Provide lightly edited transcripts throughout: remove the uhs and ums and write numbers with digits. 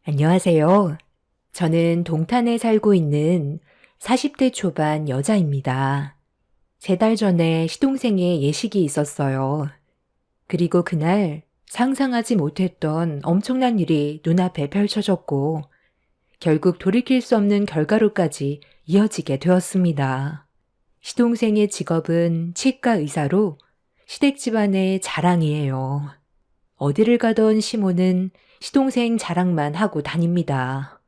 안녕하세요. 저는 동탄에 살고 있는 40대 초반 여자입니다. 3달 전에 시동생의 예식이 있었어요. 그리고 그날 상상하지 못했던 엄청난 일이 눈앞에 펼쳐졌고, 결국 돌이킬 수 없는 결과로까지 이어지게 되었습니다. 시동생의 직업은 치과 의사로 시댁 집안의 자랑이에요. 어디를 가던 시모는 시동생 자랑만 하고 다닙니다.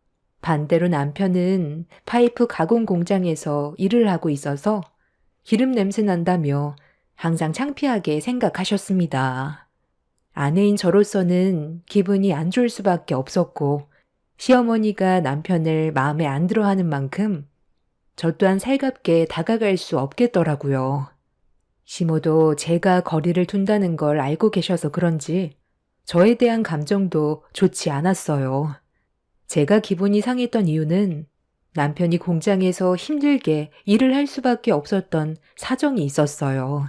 반대로 남편은 파이프 가공 공장에서 일을 하고 있어서 기름 냄새 난다며 항상 창피하게 생각하셨습니다. 아내인 저로서는 기분이 안 좋을 수밖에 없었고, 시어머니가 남편을 마음에 안 들어 하는 만큼 저 또한 살갑게 다가갈 수 없겠더라고요. 시모도 제가 거리를 둔다는 걸 알고 계셔서 그런지 저에 대한 감정도 좋지 않았어요. 제가 기분이 상했던 이유는 남편이 공장에서 힘들게 일을 할 수밖에 없었던 사정이 있었어요.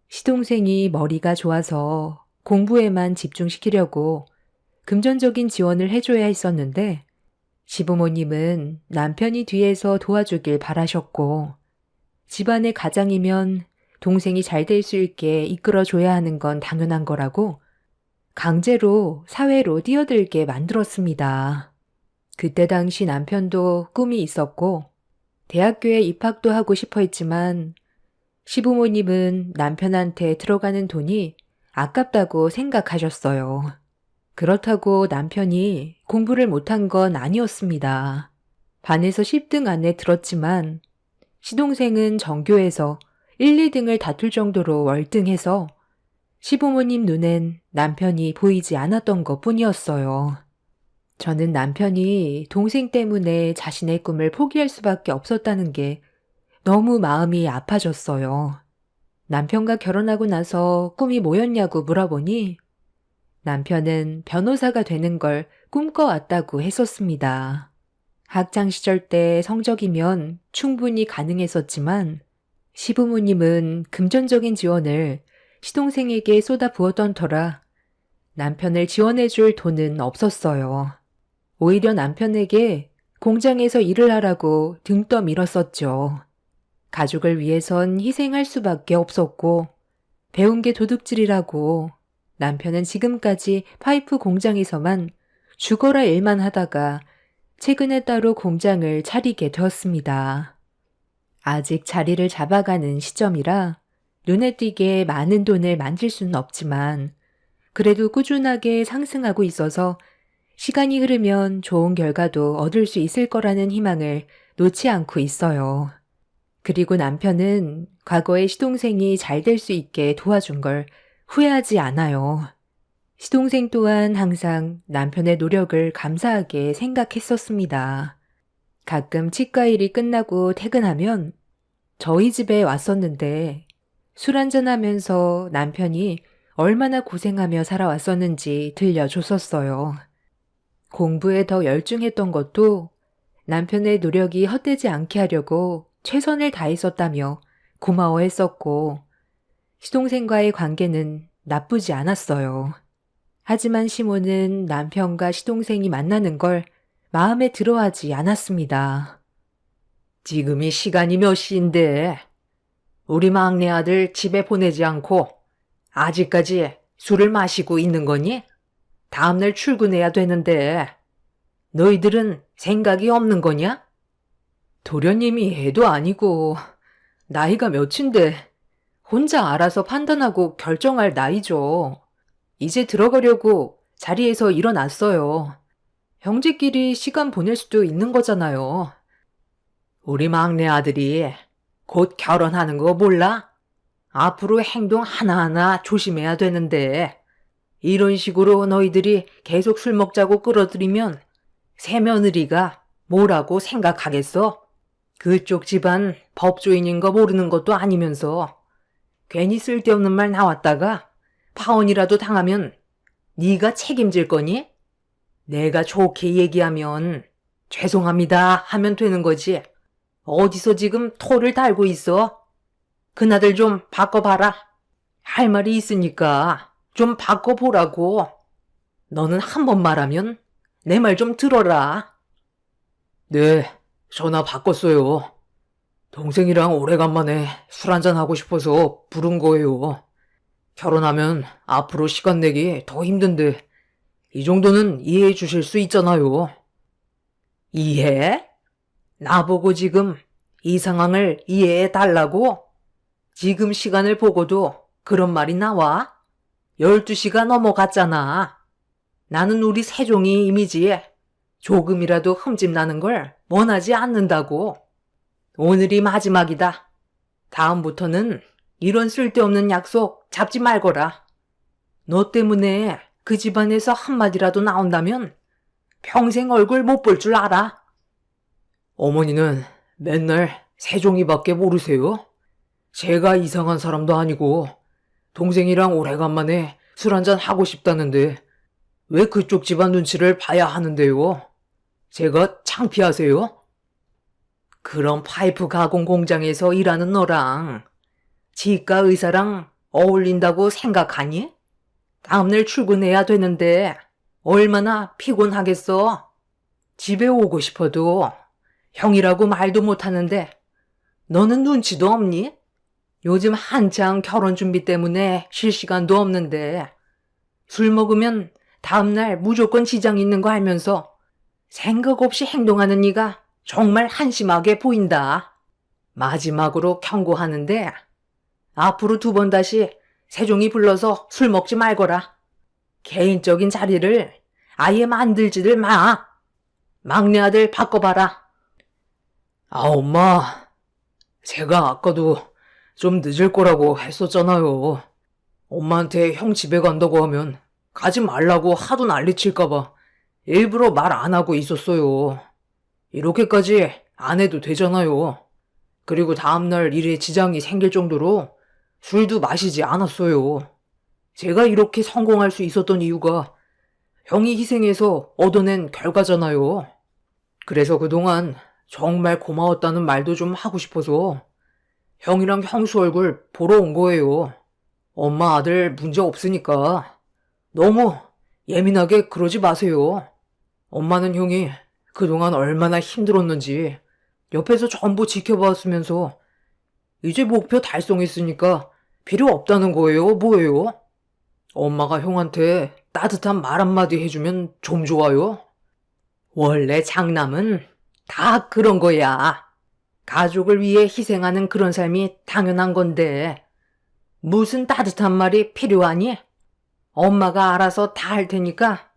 시동생이 머리가 좋아서 공부에만 집중시키려고 금전적인 지원을 해줘야 했었는데, 시부모님은 남편이 뒤에서 도와주길 바라셨고, 집안의 가장이면 동생이 잘 될 수 있게 이끌어줘야 하는 건 당연한 거라고 강제로 사회로 뛰어들게 만들었습니다. 그때 당시 남편도 꿈이 있었고 대학교에 입학도 하고 싶어 했지만 시부모님은 남편한테 들어가는 돈이 아깝다고 생각하셨어요. 그렇다고 남편이 공부를 못한 건 아니었습니다. 반에서 10등 안에 들었지만 시동생은 전교에서 1, 2등을 다툴 정도로 월등해서 시부모님 눈엔 남편이 보이지 않았던 것 뿐이었어요. 저는 남편이 동생 때문에 자신의 꿈을 포기할 수밖에 없었다는 게 너무 마음이 아파졌어요. 남편과 결혼하고 나서 꿈이 뭐였냐고 물어보니 남편은 변호사가 되는 걸 꿈꿔왔다고 했었습니다. 학창시절 때 성적이면 충분히 가능했었지만 시부모님은 금전적인 지원을 시동생에게 쏟아부었던 터라 남편을 지원해줄 돈은 없었어요. 오히려 남편에게 공장에서 일을 하라고 등 떠밀었었죠. 가족을 위해선 희생할 수밖에 없었고 배운 게 도둑질이라고 남편은 지금까지 파이프 공장에서만 죽어라 일만 하다가 최근에 따로 공장을 차리게 되었습니다. 아직 자리를 잡아가는 시점이라 눈에 띄게 많은 돈을 만질 수는 없지만 그래도 꾸준하게 상승하고 있어서 시간이 흐르면 좋은 결과도 얻을 수 있을 거라는 희망을 놓지 않고 있어요. 그리고 남편은 과거에 시동생이 잘 될 수 있게 도와준 걸 후회하지 않아요. 시동생 또한 항상 남편의 노력을 감사하게 생각했었습니다. 가끔 치과 일이 끝나고 퇴근하면 저희 집에 왔었는데 술 한잔하면서 남편이 얼마나 고생하며 살아왔었는지 들려줬었어요. 공부에 더 열중했던 것도 남편의 노력이 헛되지 않게 하려고 최선을 다했었다며 고마워했었고 시동생과의 관계는 나쁘지 않았어요. 하지만 시모는 남편과 시동생이 만나는 걸 마음에 들어하지 않았습니다. 지금이 시간이 몇 시인데 우리 막내 아들 집에 보내지 않고 아직까지 술을 마시고 있는 거니? 다음날 출근해야 되는데 너희들은 생각이 없는 거냐? 도련님이 애도 아니고 나이가 몇인데 혼자 알아서 판단하고 결정할 나이죠. 이제 들어가려고 자리에서 일어났어요. 형제끼리 시간 보낼 수도 있는 거잖아요. 우리 막내 아들이 곧 결혼하는 거 몰라? 앞으로 행동 하나하나 조심해야 되는데 이런 식으로 너희들이 계속 술 먹자고 끌어들이면 새며느리가 뭐라고 생각하겠어? 그쪽 집안 법조인인 거 모르는 것도 아니면서 괜히 쓸데없는 말 나왔다가 파혼이라도 당하면 네가 책임질 거니? 내가 좋게 얘기하면 죄송합니다 하면 되는 거지. 어디서 지금 토를 달고 있어? 그나들 좀 바꿔봐라. 할 말이 있으니까 좀 바꿔보라고. 너는 한 번 말하면 내 말 좀 들어라. 네, 전화 바꿨어요. 동생이랑 오래간만에 술 한잔 하고 싶어서 부른 거예요. 결혼하면 앞으로 시간 내기 더 힘든데 이 정도는 이해해 주실 수 있잖아요. 이해? 나보고 지금 이 상황을 이해해 달라고? 지금 시간을 보고도 그런 말이 나와? 12시가 넘어갔잖아. 나는 우리 세종이 이미지에 조금이라도 흠집 나는 걸 원하지 않는다고. 오늘이 마지막이다. 다음부터는 이런 쓸데없는 약속 잡지 말거라. 너 때문에 그 집안에서 한마디라도 나온다면 평생 얼굴 못 볼 줄 알아. 어머니는 맨날 세종이밖에 모르세요? 제가 이상한 사람도 아니고 동생이랑 오래간만에 술 한잔 하고 싶다는데 왜 그쪽 집안 눈치를 봐야 하는데요? 제가 창피하세요? 그런 파이프 가공 공장에서 일하는 너랑 지가 의사랑 어울린다고 생각하니? 다음날 출근해야 되는데 얼마나 피곤하겠어? 집에 오고 싶어도 형이라고 말도 못하는데 너는 눈치도 없니? 요즘 한창 결혼 준비 때문에 쉴 시간도 없는데 술 먹으면 다음날 무조건 지장 있는 거 알면서 생각 없이 행동하는 네가 정말 한심하게 보인다. 마지막으로 경고하는데 앞으로 2번 다시 세종이 불러서 술 먹지 말거라. 개인적인 자리를 아예 만들지들 마. 막내 아들 바꿔봐라. 아, 엄마. 제가 아까도 좀 늦을 거라고 했었잖아요. 엄마한테 형 집에 간다고 하면 가지 말라고 하도 난리칠까봐 일부러 말 안 하고 있었어요. 이렇게까지 안 해도 되잖아요. 그리고 다음날 일에 지장이 생길 정도로 술도 마시지 않았어요. 제가 이렇게 성공할 수 있었던 이유가 형이 희생해서 얻어낸 결과잖아요. 그래서 그동안 정말 고마웠다는 말도 좀 하고 싶어서 형이랑 형수 얼굴 보러 온 거예요. 엄마 아들 문제 없으니까 너무 예민하게 그러지 마세요. 엄마는 형이 그동안 얼마나 힘들었는지 옆에서 전부 지켜봤으면서 이제 목표 달성했으니까 필요 없다는 거예요, 뭐예요? 엄마가 형한테 따뜻한 말 한마디 해주면 좀 좋아요? 원래 장남은 다 그런 거야. 가족을 위해 희생하는 그런 삶이 당연한 건데 무슨 따뜻한 말이 필요하니? 엄마가 알아서 다 할 테니까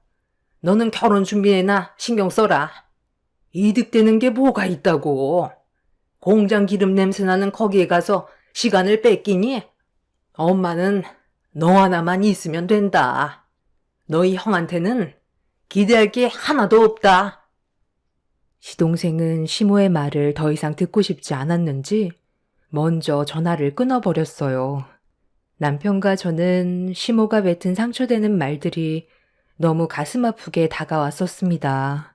너는 결혼 준비에나 신경 써라. 이득되는 게 뭐가 있다고. 공장 기름 냄새 나는 거기에 가서 시간을 뺏기니? 엄마는 너 하나만 있으면 된다. 너희 형한테는 기대할 게 하나도 없다. 시동생은 시모의 말을 더 이상 듣고 싶지 않았는지 먼저 전화를 끊어버렸어요. 남편과 저는 시모가 뱉은 상처되는 말들이 너무 가슴 아프게 다가왔었습니다.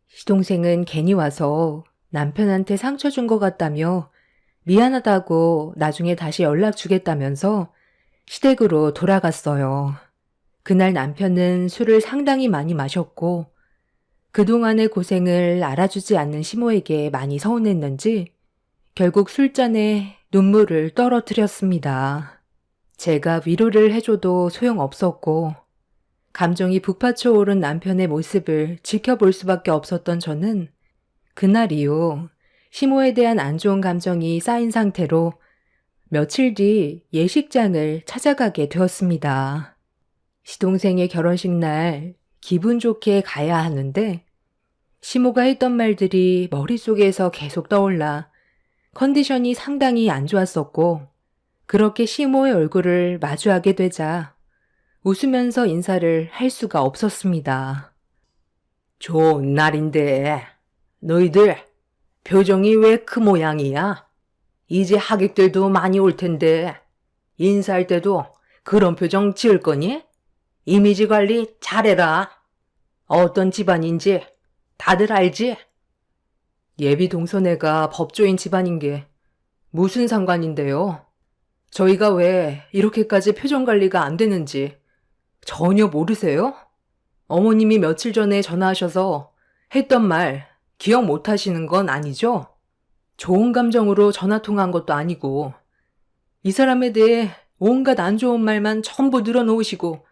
시동생은 괜히 와서 남편한테 상처 준 것 같다며 미안하다고 나중에 다시 연락 주겠다면서 시댁으로 돌아갔어요. 그날 남편은 술을 상당히 많이 마셨고 그동안의 고생을 알아주지 않는 시모에게 많이 서운했는지 결국 술잔에 눈물을 떨어뜨렸습니다. 제가 위로를 해줘도 소용없었고 감정이 북받쳐 오른 남편의 모습을 지켜볼 수밖에 없었던 저는 그날 이후 시모에 대한 안 좋은 감정이 쌓인 상태로 며칠 뒤 예식장을 찾아가게 되었습니다. 시동생의 결혼식 날 기분 좋게 가야 하는데 시모가 했던 말들이 머릿속에서 계속 떠올라 컨디션이 상당히 안 좋았었고 그렇게 시모의 얼굴을 마주하게 되자 웃으면서 인사를 할 수가 없었습니다. 좋은 날인데 너희들 표정이 왜 그 모양이야? 이제 하객들도 많이 올 텐데 인사할 때도 그런 표정 지을 거니? 이미지 관리 잘해라. 어떤 집안인지 다들 알지? 예비 동서네가 법조인 집안인 게 무슨 상관인데요? 저희가 왜 이렇게까지 표정 관리가 안 되는지 전혀 모르세요? 어머님이 며칠 전에 전화하셔서 했던 말 기억 못 하시는 건 아니죠? 좋은 감정으로 전화 통화한 것도 아니고 이 사람에 대해 온갖 안 좋은 말만 전부 늘어놓으시고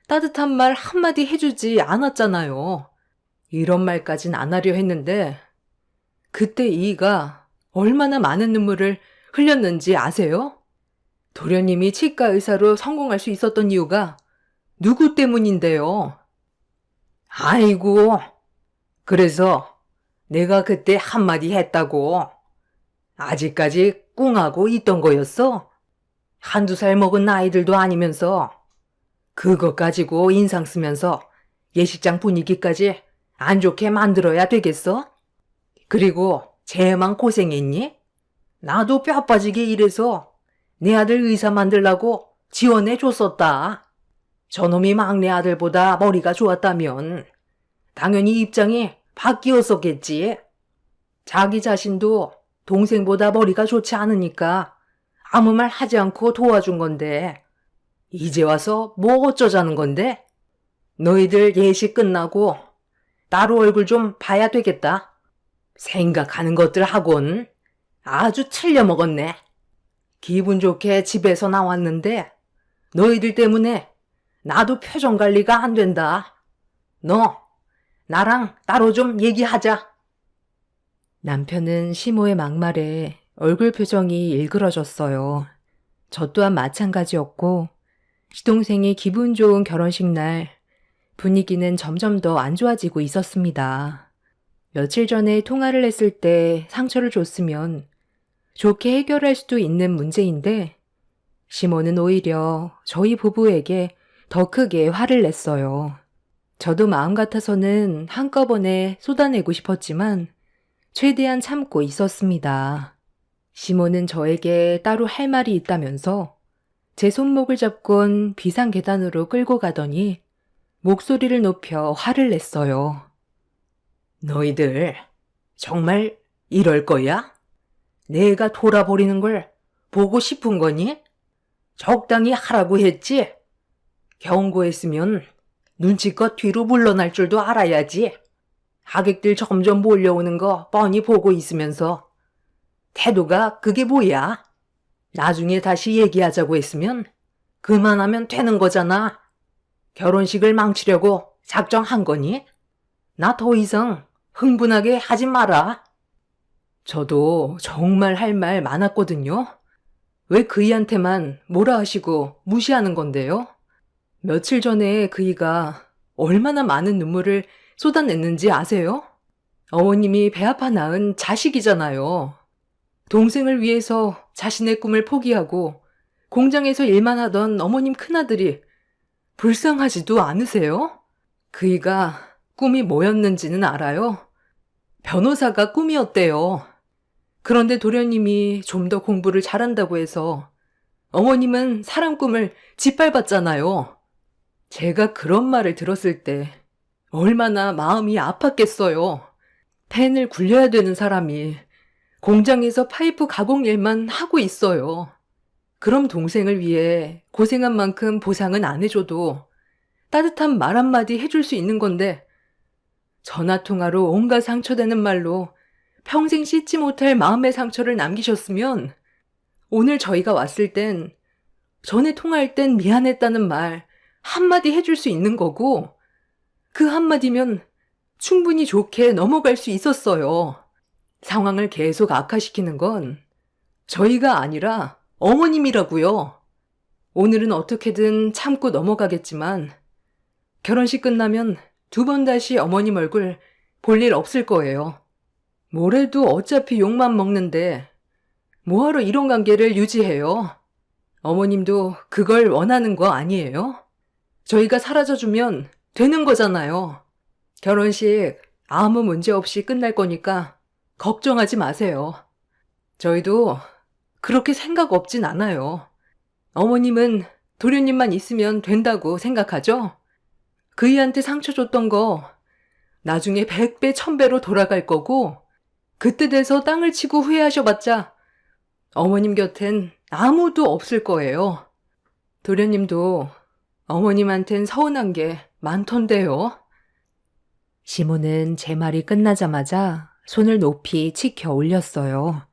따뜻한 말 한마디 해주지 않았잖아요. 이런 말까진 안 하려 했는데 그때 이이가 얼마나 많은 눈물을 흘렸는지 아세요? 도련님이 치과 의사로 성공할 수 있었던 이유가 누구 때문인데요? 아이고, 그래서 내가 그때 한마디 했다고 아직까지 꿍하고 있던 거였어? 한두 살 먹은 아이들도 아니면서 그것 가지고 인상 쓰면서 예식장 분위기까지 안 좋게 만들어야 되겠어? 그리고 쟤만 고생했니? 나도 뼈 빠지게 일해서 내 아들 의사 만들라고 지원해 줬었다. 저놈이 막내 아들보다 머리가 좋았다면 당연히 입장이 바뀌었었겠지. 자기 자신도 동생보다 머리가 좋지 않으니까 아무 말 하지 않고 도와준 건데 이제 와서 뭐 어쩌자는 건데? 너희들 예식 끝나고 따로 얼굴 좀 봐야 되겠다. 생각하는 것들 하곤 아주 틀려 먹었네. 기분 좋게 집에서 나왔는데 너희들 때문에 나도 표정 관리가 안 된다. 너 나랑 따로 좀 얘기하자. 남편은 시모의 막말에 얼굴 표정이 일그러졌어요. 저 또한 마찬가지였고 시동생이 기분 좋은 결혼식 날 분위기는 점점 더 안 좋아지고 있었습니다. 며칠 전에 통화를 했을 때 상처를 줬으면 좋게 해결할 수도 있는 문제인데 시모는 오히려 저희 부부에게 더 크게 화를 냈어요. 저도 마음 같아서는 한꺼번에 쏟아내고 싶었지만 최대한 참고 있었습니다. 시모는 저에게 따로 할 말이 있다면서 제 손목을 잡곤 비상계단으로 끌고 가더니 목소리를 높여 화를 냈어요. 너희들 정말 이럴 거야? 내가 돌아버리는 걸 보고 싶은 거니? 적당히 하라고 했지? 경고했으면 눈치껏 뒤로 물러날 줄도 알아야지. 하객들 점점 몰려오는 거 뻔히 보고 있으면서 태도가 그게 뭐야? 나중에 다시 얘기하자고 했으면 그만하면 되는 거잖아. 결혼식을 망치려고 작정한 거니? 나 더 이상 흥분하게 하지 마라. 저도 정말 할 말 많았거든요. 왜 그이한테만 뭐라 하시고 무시하는 건데요? 며칠 전에 그이가 얼마나 많은 눈물을 쏟아냈는지 아세요? 어머님이 배 아파 낳은 자식이잖아요. 동생을 위해서 자신의 꿈을 포기하고 공장에서 일만 하던 어머님 큰아들이 불쌍하지도 않으세요? 그이가 꿈이 뭐였는지는 알아요? 변호사가 꿈이었대요. 그런데 도련님이 좀 더 공부를 잘한다고 해서 어머님은 사람 꿈을 짓밟았잖아요. 제가 그런 말을 들었을 때 얼마나 마음이 아팠겠어요. 펜을 굴려야 되는 사람이 공장에서 파이프 가공 일만 하고 있어요. 그럼 동생을 위해 고생한 만큼 보상은 안 해줘도 따뜻한 말 한마디 해줄 수 있는 건데 전화통화로 온갖 상처되는 말로 평생 씻지 못할 마음의 상처를 남기셨으면 오늘 저희가 왔을 땐 전에 통화할 땐 미안했다는 말 한마디 해줄 수 있는 거고 그 한마디면 충분히 좋게 넘어갈 수 있었어요. 상황을 계속 악화시키는 건 저희가 아니라 어머님이라고요. 오늘은 어떻게든 참고 넘어가겠지만 결혼식 끝나면 두 번 다시 어머님 얼굴 볼 일 없을 거예요. 뭐래도 어차피 욕만 먹는데 뭐하러 이런 관계를 유지해요? 어머님도 그걸 원하는 거 아니에요? 저희가 사라져주면 되는 거잖아요. 결혼식 아무 문제 없이 끝날 거니까 걱정하지 마세요. 저희도 그렇게 생각 없진 않아요. 어머님은 도련님만 있으면 된다고 생각하죠? 그이한테 상처 줬던 거 나중에 100배, 1000배로 돌아갈 거고 그때 돼서 땅을 치고 후회하셔봤자 어머님 곁엔 아무도 없을 거예요. 도련님도 어머님한텐 서운한 게 많던데요. 시모는 제 말이 끝나자마자 손을 높이 치켜 올렸어요.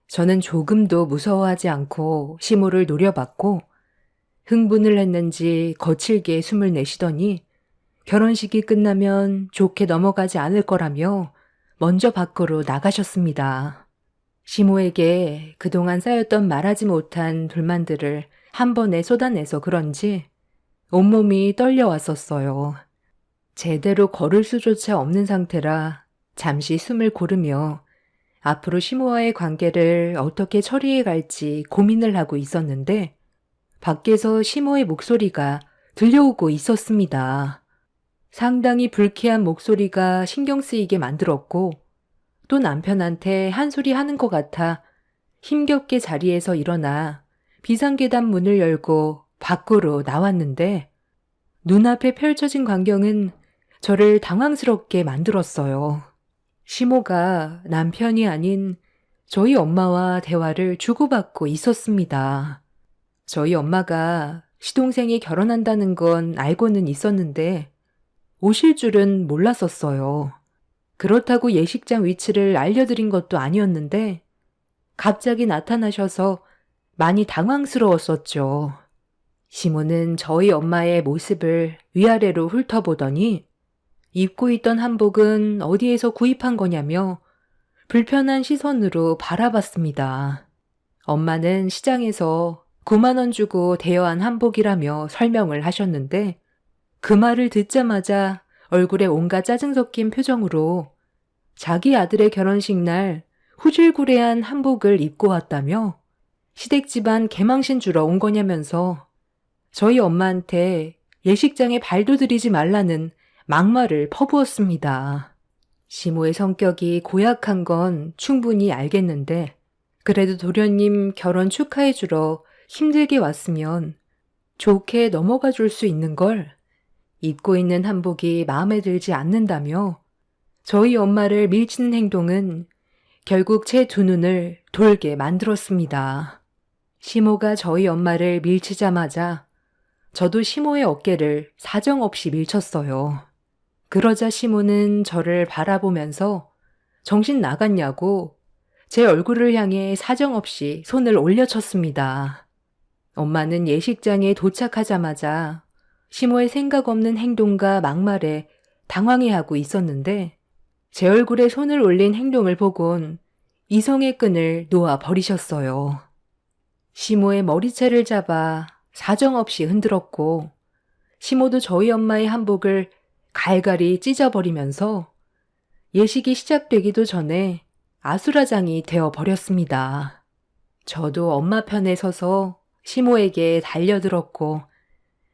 저는 조금도 무서워하지 않고 시모를 노려봤고 흥분을 했는지 거칠게 숨을 내쉬더니 결혼식이 끝나면 좋게 넘어가지 않을 거라며 먼저 밖으로 나가셨습니다. 시모에게 그동안 쌓였던 말하지 못한 불만들을 한 번에 쏟아내서 그런지 온몸이 떨려왔었어요. 제대로 걸을 수조차 없는 상태라 잠시 숨을 고르며 앞으로 시모와의 관계를 어떻게 처리해 갈지 고민을 하고 있었는데 밖에서 시모의 목소리가 들려오고 있었습니다. 상당히 불쾌한 목소리가 신경 쓰이게 만들었고 또 남편한테 한 소리 하는 것 같아 힘겹게 자리에서 일어나 비상계단 문을 열고 밖으로 나왔는데 눈앞에 펼쳐진 광경은 저를 당황스럽게 만들었어요. 시모가 남편이 아닌 저희 엄마와 대화를 주고받고 있었습니다. 저희 엄마가 시동생이 결혼한다는 건 알고는 있었는데 오실 줄은 몰랐었어요. 그렇다고 예식장 위치를 알려드린 것도 아니었는데 갑자기 나타나셔서 많이 당황스러웠었죠. 시모는 저희 엄마의 모습을 위아래로 훑어보더니 입고 있던 한복은 어디에서 구입한 거냐며 불편한 시선으로 바라봤습니다. 엄마는 시장에서 9만 원 주고 대여한 한복이라며 설명을 하셨는데 그 말을 듣자마자 얼굴에 온갖 짜증 섞인 표정으로 자기 아들의 결혼식 날 후줄구레한 한복을 입고 왔다며 시댁 집안 개망신 주러 온 거냐면서 저희 엄마한테 예식장에 발도 들이지 말라는 막말을 퍼부었습니다. 시모의 성격이 고약한 건 충분히 알겠는데 그래도 도련님 결혼 축하해 주러 힘들게 왔으면 좋게 넘어가 줄 수 있는 걸 입고 있는 한복이 마음에 들지 않는다며 저희 엄마를 밀치는 행동은 결국 제 두 눈을 돌게 만들었습니다. 시모가 저희 엄마를 밀치자마자 저도 시모의 어깨를 사정없이 밀쳤어요. 그러자 시모는 저를 바라보면서 정신 나갔냐고 제 얼굴을 향해 사정없이 손을 올려쳤습니다. 엄마는 예식장에 도착하자마자 시모의 생각 없는 행동과 막말에 당황해하고 있었는데 제 얼굴에 손을 올린 행동을 보곤 이성의 끈을 놓아 버리셨어요. 시모의 머리채를 잡아 사정없이 흔들었고 시모도 저희 엄마의 한복을 갈갈이 찢어버리면서 예식이 시작되기도 전에 아수라장이 되어버렸습니다. 저도 엄마 편에 서서 시모에게 달려들었고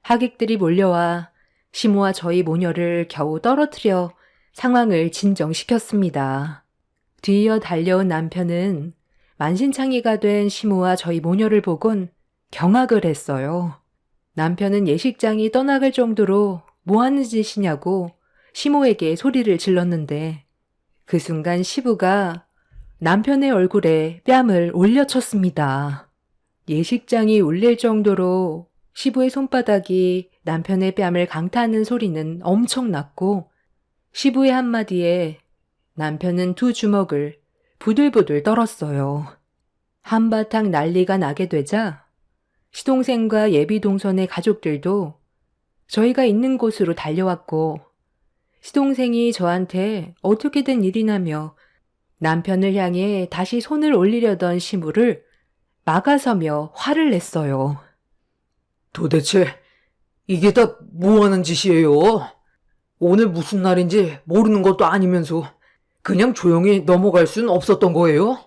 하객들이 몰려와 시모와 저희 모녀를 겨우 떨어뜨려 상황을 진정시켰습니다. 뒤이어 달려온 남편은 만신창이가 된 시모와 저희 모녀를 보곤 경악을 했어요. 남편은 예식장이 떠나갈 정도로 뭐 하는 짓이냐고 시모에게 소리를 질렀는데 그 순간 시부가 남편의 얼굴에 뺨을 올려쳤습니다. 예식장이 울릴 정도로 시부의 손바닥이 남편의 뺨을 강타하는 소리는 엄청났고 시부의 한마디에 남편은 두 주먹을 부들부들 떨었어요. 한바탕 난리가 나게 되자 시동생과 예비동선의 가족들도 저희가 있는 곳으로 달려왔고 시동생이 저한테 어떻게 된 일이냐며 남편을 향해 다시 손을 올리려던 시부를 막아서며 화를 냈어요. 도대체 이게 다 뭐하는 짓이에요? 오늘 무슨 날인지 모르는 것도 아니면서 그냥 조용히 넘어갈 순 없었던 거예요?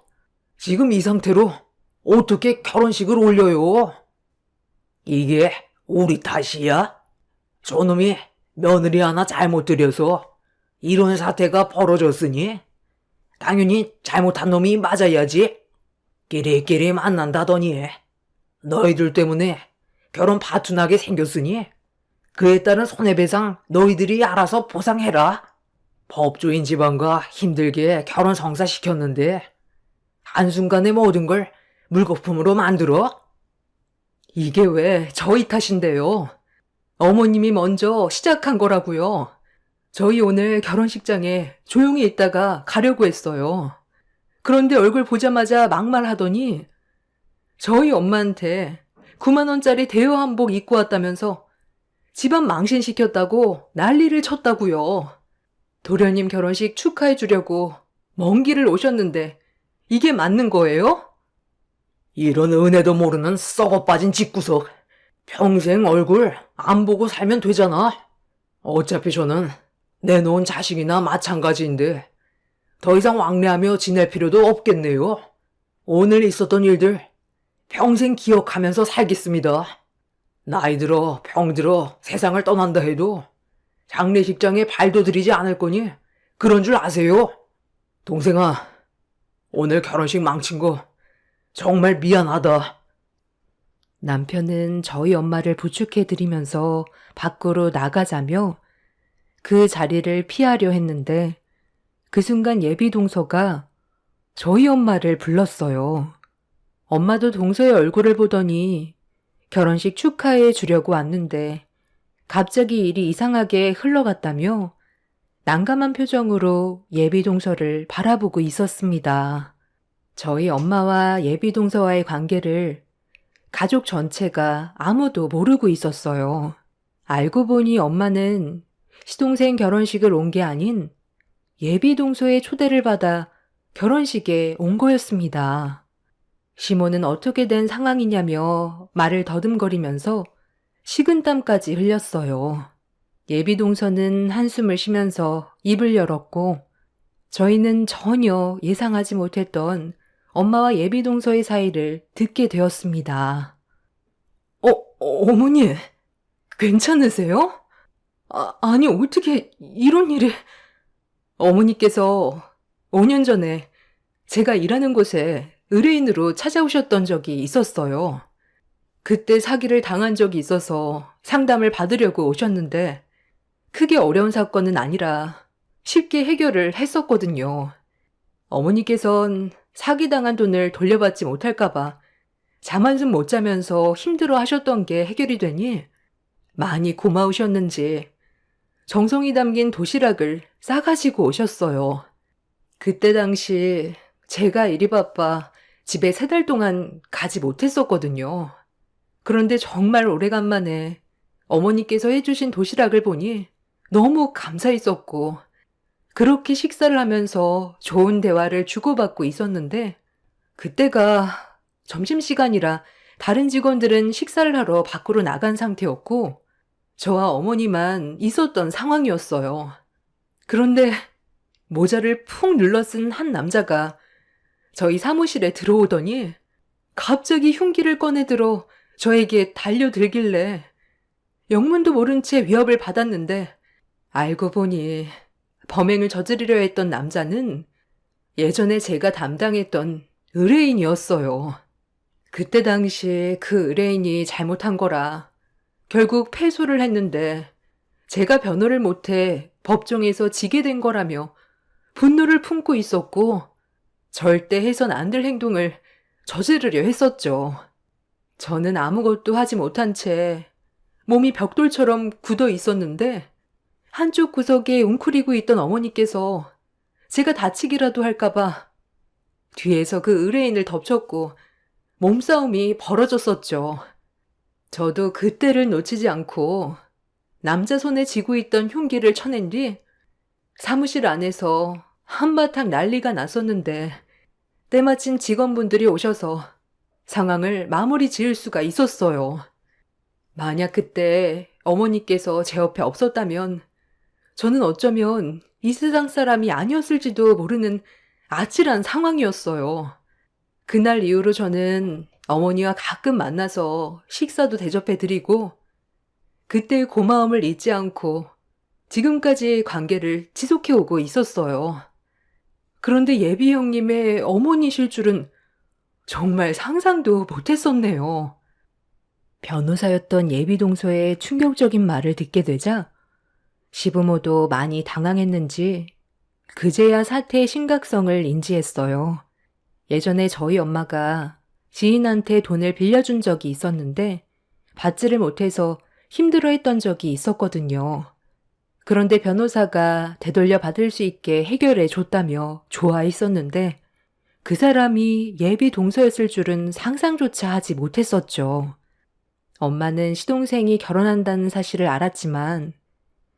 지금 이 상태로 어떻게 결혼식을 올려요? 이게 우리 탓이야? 저놈이 며느리 하나 잘못 들여서 이런 사태가 벌어졌으니 당연히 잘못한 놈이 맞아야지. 끼리끼리 만난다더니 너희들 때문에 결혼 파투나게 생겼으니 그에 따른 손해배상 너희들이 알아서 보상해라. 법조인 집안과 힘들게 결혼 성사시켰는데 한순간에 모든 걸 물거품으로 만들어? 이게 왜 저희 탓인데요? 어머님이 먼저 시작한 거라고요. 저희 오늘 결혼식장에 조용히 있다가 가려고 했어요. 그런데 얼굴 보자마자 막말하더니 저희 엄마한테 9만 원짜리 대여 한복 입고 왔다면서 집안 망신시켰다고 난리를 쳤다고요. 도련님 결혼식 축하해 주려고 먼 길을 오셨는데 이게 맞는 거예요? 이런 은혜도 모르는 썩어 빠진 집구석. 평생 얼굴 안 보고 살면 되잖아. 어차피 저는 내놓은 자식이나 마찬가지인데 더 이상 왕래하며 지낼 필요도 없겠네요. 오늘 있었던 일들 평생 기억하면서 살겠습니다. 나이 들어 병 들어 세상을 떠난다 해도 장례식장에 발도 들이지 않을 거니 그런 줄 아세요? 동생아, 오늘 결혼식 망친 거 정말 미안하다. 남편은 저희 엄마를 부축해드리면서 밖으로 나가자며 그 자리를 피하려 했는데 그 순간 예비 동서가 저희 엄마를 불렀어요. 엄마도 동서의 얼굴을 보더니 결혼식 축하해 주려고 왔는데 갑자기 일이 이상하게 흘러갔다며 난감한 표정으로 예비 동서를 바라보고 있었습니다. 저희 엄마와 예비 동서와의 관계를 가족 전체가 아무도 모르고 있었어요. 알고 보니 엄마는 시동생 결혼식을 온 게 아닌 예비 동서의 초대를 받아 결혼식에 온 거였습니다. 시모는 어떻게 된 상황이냐며 말을 더듬거리면서 식은땀까지 흘렸어요. 예비 동서는 한숨을 쉬면서 입을 열었고 저희는 전혀 예상하지 못했던 엄마와 예비 동서의 사이를 듣게 되었습니다. 어머니, 괜찮으세요? 아니, 어떻게 이런 일이... 어머니께서 5년 전에 제가 일하는 곳에 의뢰인으로 찾아오셨던 적이 있었어요. 그때 사기를 당한 적이 있어서 상담을 받으려고 오셨는데 크게 어려운 사건은 아니라 쉽게 해결을 했었거든요. 어머니께선 사기당한 돈을 돌려받지 못할까봐 잠 한숨 못 자면서 힘들어 하셨던 게 해결이 되니 많이 고마우셨는지 정성이 담긴 도시락을 싸가지고 오셨어요. 그때 당시 제가 일이 바빠 집에 3달 동안 가지 못했었거든요. 그런데 정말 오래간만에 어머니께서 해주신 도시락을 보니 너무 감사했었고 그렇게 식사를 하면서 좋은 대화를 주고받고 있었는데 그때가 점심시간이라 다른 직원들은 식사를 하러 밖으로 나간 상태였고 저와 어머니만 있었던 상황이었어요. 그런데 모자를 푹 눌러 쓴 한 남자가 저희 사무실에 들어오더니 갑자기 흉기를 꺼내들어 저에게 달려들길래 영문도 모른 채 위협을 받았는데 알고 보니 범행을 저지르려 했던 남자는 예전에 제가 담당했던 의뢰인이었어요. 그때 당시 그 의뢰인이 잘못한 거라 결국 패소를 했는데 제가 변호를 못해 법정에서 지게 된 거라며 분노를 품고 있었고 절대 해선 안 될 행동을 저지르려 했었죠. 저는 아무것도 하지 못한 채 몸이 벽돌처럼 굳어 있었는데 한쪽 구석에 웅크리고 있던 어머니께서 제가 다치기라도 할까봐 뒤에서 그 의뢰인을 덮쳤고 몸싸움이 벌어졌었죠. 저도 그때를 놓치지 않고 남자 손에 쥐고 있던 흉기를 쳐낸 뒤 사무실 안에서 한바탕 난리가 났었는데 때마침 직원분들이 오셔서 상황을 마무리 지을 수가 있었어요. 만약 그때 어머니께서 제 옆에 없었다면 저는 어쩌면 이 세상 사람이 아니었을지도 모르는 아찔한 상황이었어요. 그날 이후로 저는 어머니와 가끔 만나서 식사도 대접해드리고 그때의 고마움을 잊지 않고 지금까지 관계를 지속해오고 있었어요. 그런데 예비 형님의 어머니실 줄은 정말 상상도 못했었네요. 변호사였던 예비 동서의 충격적인 말을 듣게 되자 시부모도 많이 당황했는지 그제야 사태의 심각성을 인지했어요. 예전에 저희 엄마가 지인한테 돈을 빌려준 적이 있었는데 받지를 못해서 힘들어했던 적이 있었거든요. 그런데 변호사가 되돌려 받을 수 있게 해결해 줬다며 좋아했었는데 그 사람이 예비 동서였을 줄은 상상조차 하지 못했었죠. 엄마는 시동생이 결혼한다는 사실을 알았지만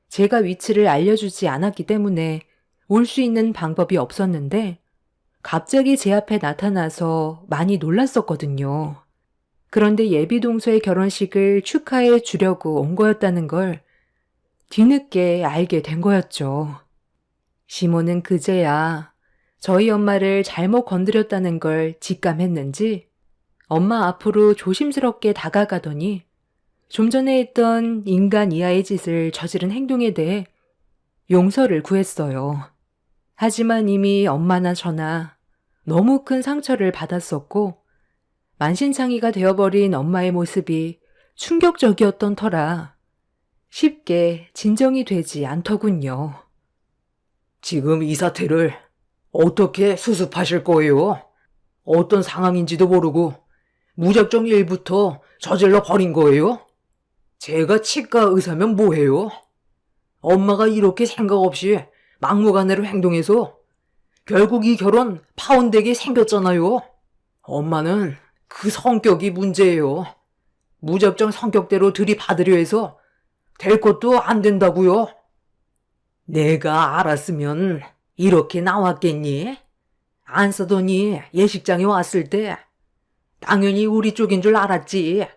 제가 위치를 알려주지 않았기 때문에 올 수 있는 방법이 없었는데 갑자기 제 앞에 나타나서 많이 놀랐었거든요. 그런데 예비 동서의 결혼식을 축하해 주려고 온 거였다는 걸 뒤늦게 알게 된 거였죠. 시모는 그제야 저희 엄마를 잘못 건드렸다는 걸 직감했는지 엄마 앞으로 조심스럽게 다가가더니 좀 전에 했던 인간 이하의 짓을 저지른 행동에 대해 용서를 구했어요. 하지만 이미 엄마나 저나 너무 큰 상처를 받았었고 만신창이가 되어버린 엄마의 모습이 충격적이었던 터라 쉽게 진정이 되지 않더군요. 지금 이 사태를 어떻게 수습하실 거예요? 어떤 상황인지도 모르고 무작정 일부터 저질러 버린 거예요? 제가 치과 의사면 뭐해요? 엄마가 이렇게 생각 없이 막무가내로 행동해서 결국 이 결혼 파혼되게 생겼잖아요. 엄마는 그 성격이 문제예요. 무작정 성격대로 들이받으려 해서 될 것도 안 된다고요. 내가 알았으면 이렇게 나왔겠니? 안 쓰더니 예식장에 왔을 때 당연히 우리 쪽인 줄 알았지.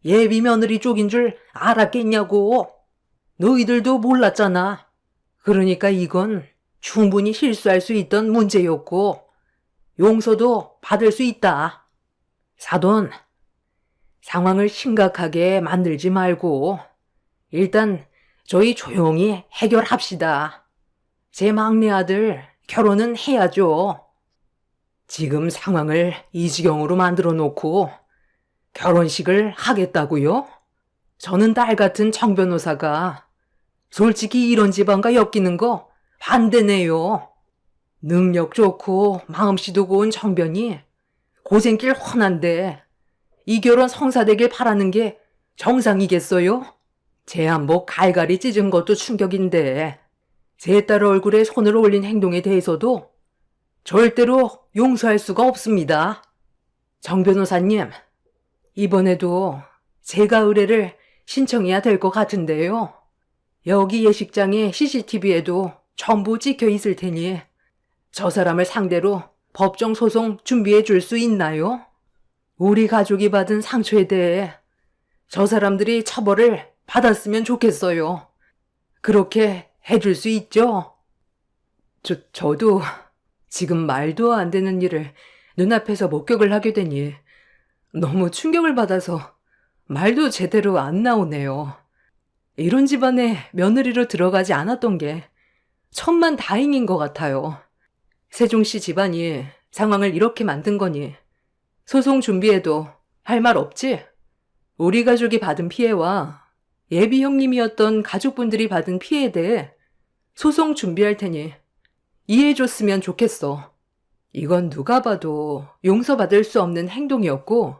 예비 며느리 쪽인 줄 알았겠냐고. 너희들도 몰랐잖아. 그러니까 이건 충분히 실수할 수 있던 문제였고 용서도 받을 수 있다. 사돈, 상황을 심각하게 만들지 말고 일단 저희 조용히 해결합시다. 제 막내 아들 결혼은 해야죠. 지금 상황을 이 지경으로 만들어 놓고 결혼식을 하겠다고요? 저는 딸 같은 정 변호사가 솔직히 이런 집안과 엮이는 거 반대네요. 능력 좋고 마음씨도 고운 정변이 고생길 훤한데 이 결혼 성사되길 바라는 게 정상이겠어요? 제 한복 갈갈이 찢은 것도 충격인데 제 딸 얼굴에 손을 올린 행동에 대해서도 절대로 용서할 수가 없습니다. 정 변호사님, 이번에도 제가 의뢰를 신청해야 될 것 같은데요. 여기 예식장에 CCTV에도 전부 찍혀 있을 테니 저 사람을 상대로 법정 소송 준비해 줄 수 있나요? 우리 가족이 받은 상처에 대해 저 사람들이 처벌을 받았으면 좋겠어요. 그렇게 해줄 수 있죠? 저도 지금 말도 안 되는 일을 눈앞에서 목격을 하게 되니 너무 충격을 받아서 말도 제대로 안 나오네요. 이런 집안에 며느리로 들어가지 않았던 게 천만 다행인 것 같아요. 세종씨 집안이 상황을 이렇게 만든 거니 소송 준비해도 할 말 없지? 우리 가족이 받은 피해와 예비 형님이었던 가족분들이 받은 피해에 대해 소송 준비할 테니 이해해줬으면 좋겠어. 이건 누가 봐도 용서받을 수 없는 행동이었고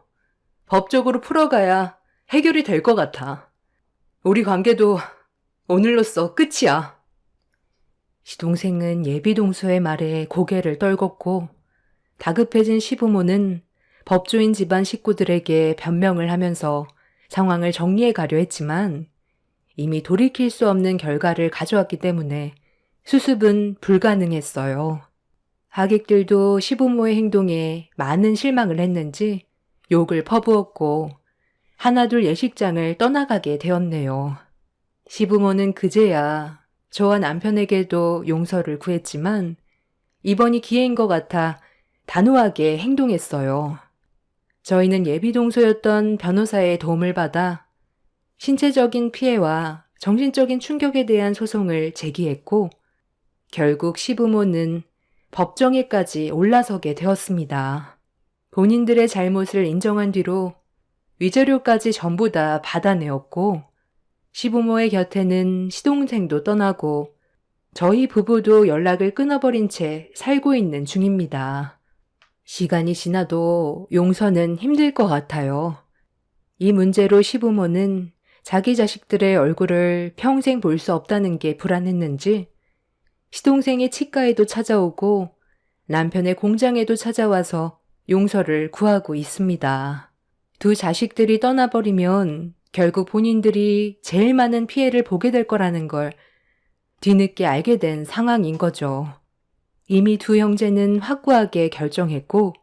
법적으로 풀어가야 해결이 될 것 같아. 우리 관계도 오늘로써 끝이야. 시동생은 예비동서의 말에 고개를 떨궜고 다급해진 시부모는 법조인 집안 식구들에게 변명을 하면서 상황을 정리해 가려 했지만 이미 돌이킬 수 없는 결과를 가져왔기 때문에 수습은 불가능했어요. 하객들도 시부모의 행동에 많은 실망을 했는지 욕을 퍼부었고 하나둘 예식장을 떠나가게 되었네요. 시부모는 그제야 저와 남편에게도 용서를 구했지만 이번이 기회인 것 같아 단호하게 행동했어요. 저희는 예비동서였던 변호사의 도움을 받아 신체적인 피해와 정신적인 충격에 대한 소송을 제기했고 결국 시부모는 법정에까지 올라서게 되었습니다. 본인들의 잘못을 인정한 뒤로 위자료까지 전부 다 받아내었고 시부모의 곁에는 시동생도 떠나고 저희 부부도 연락을 끊어버린 채 살고 있는 중입니다. 시간이 지나도 용서는 힘들 것 같아요. 이 문제로 시부모는 자기 자식들의 얼굴을 평생 볼 수 없다는 게 불안했는지 시동생의 치과에도 찾아오고 남편의 공장에도 찾아와서 용서를 구하고 있습니다. 두 자식들이 떠나버리면 결국 본인들이 제일 많은 피해를 보게 될 거라는 걸 뒤늦게 알게 된 상황인 거죠. 이미 두 형제는 확고하게 결정했고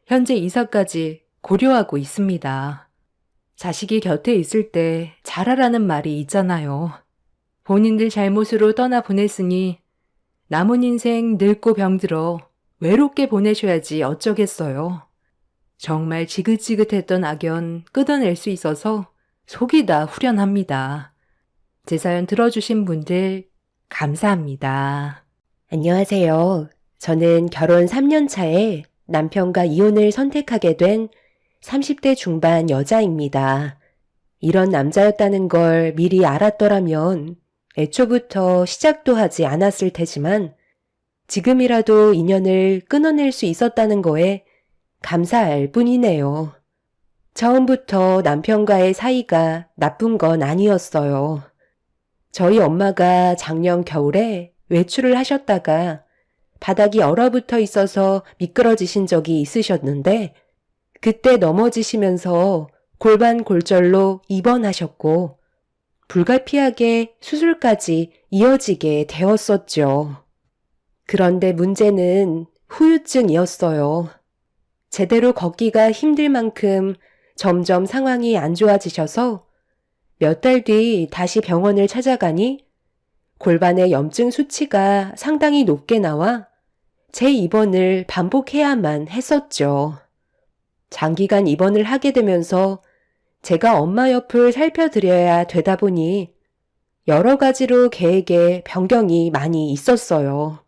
현재 이사까지 고려하고 있습니다. 자식이 곁에 있을 때 잘하라는 말이 있잖아요. 본인들 잘못으로 떠나보냈으니 남은 인생 늙고 병들어 외롭게 보내셔야지 어쩌겠어요. 정말 지긋지긋했던 악연 끊어낼 수 있어서 속이 다 후련합니다. 제 사연 들어주신 분들 감사합니다. 안녕하세요. 저는 결혼 3년 차에 남편과 이혼을 선택하게 된 30대 중반 여자입니다. 이런 남자였다는 걸 미리 알았더라면 애초부터 시작도 하지 않았을 테지만 지금이라도 인연을 끊어낼 수 있었다는 거에 감사할 뿐이네요. 처음부터 남편과의 사이가 나쁜 건 아니었어요. 저희 엄마가 작년 겨울에 외출을 하셨다가 바닥이 얼어붙어 있어서 미끄러지신 적이 있으셨는데 그때 넘어지시면서 골반 골절로 입원하셨고 불가피하게 수술까지 이어지게 되었었죠. 그런데 문제는 후유증이었어요. 제대로 걷기가 힘들 만큼 점점 상황이 안 좋아지셔서 몇 달 뒤 다시 병원을 찾아가니 골반의 염증 수치가 상당히 높게 나와 재입원을 반복해야만 했었죠. 장기간 입원을 하게 되면서 제가 엄마 옆을 살펴드려야 되다 보니 여러 가지로 계획에 변경이 많이 있었어요.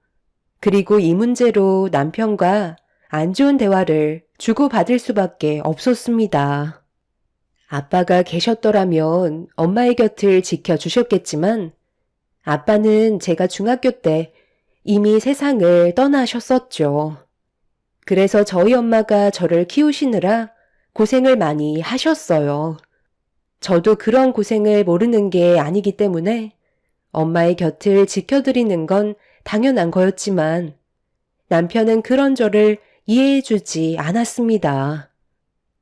그리고 이 문제로 남편과 안 좋은 대화를 주고받을 수밖에 없었습니다. 아빠가 계셨더라면 엄마의 곁을 지켜주셨겠지만 아빠는 제가 중학교 때 이미 세상을 떠나셨었죠. 그래서 저희 엄마가 저를 키우시느라 고생을 많이 하셨어요. 저도 그런 고생을 모르는 게 아니기 때문에 엄마의 곁을 지켜드리는 건 당연한 거였지만 남편은 그런 저를 이해해주지 않았습니다.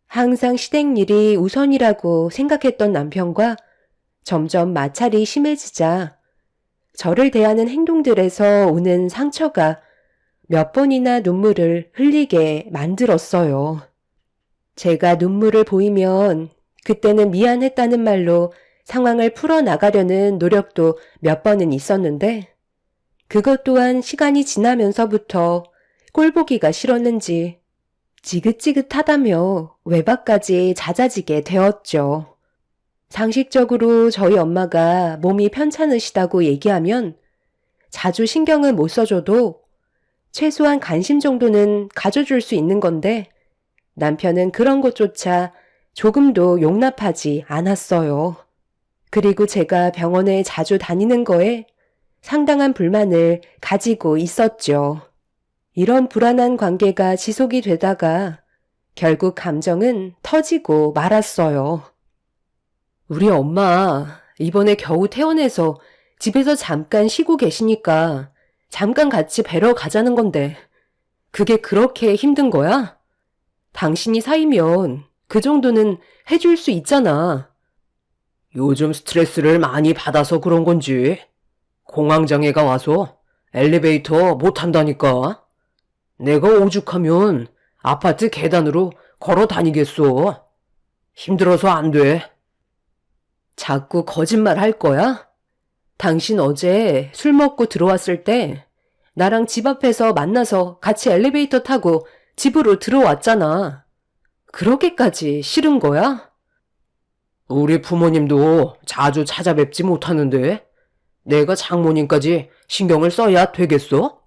항상 시댁일이 우선이라고 생각했던 남편과 점점 마찰이 심해지자 저를 대하는 행동들에서 오는 상처가 몇 번이나 눈물을 흘리게 만들었어요. 제가 눈물을 보이면 그때는 미안했다는 말로 상황을 풀어나가려는 노력도 몇 번은 있었는데 그것 또한 시간이 지나면서부터 꼴보기가 싫었는지 지긋지긋하다며 외박까지 잦아지게 되었죠. 상식적으로 저희 엄마가 몸이 편찮으시다고 얘기하면 자주 신경을 못 써줘도 최소한 관심 정도는 가져줄 수 있는 건데 남편은 그런 것조차 조금도 용납하지 않았어요. 그리고 제가 병원에 자주 다니는 거에 상당한 불만을 가지고 있었죠. 이런 불안한 관계가 지속이 되다가 결국 감정은 터지고 말았어요. 우리 엄마 이번에 겨우 퇴원해서 집에서 잠깐 쉬고 계시니까 잠깐 같이 뵈러 가자는 건데 그게 그렇게 힘든 거야? 당신이 사이면 그 정도는 해줄 수 있잖아. 요즘 스트레스를 많이 받아서 그런 건지 공황장애가 와서 엘리베이터 못 탄다니까. 내가 오죽하면 아파트 계단으로 걸어 다니겠어. 힘들어서 안 돼. 자꾸 거짓말 할 거야? 당신 어제 술 먹고 들어왔을 때 나랑 집 앞에서 만나서 같이 엘리베이터 타고 집으로 들어왔잖아. 그렇게까지 싫은 거야? 우리 부모님도 자주 찾아뵙지 못하는데 내가 장모님까지 신경을 써야 되겠어?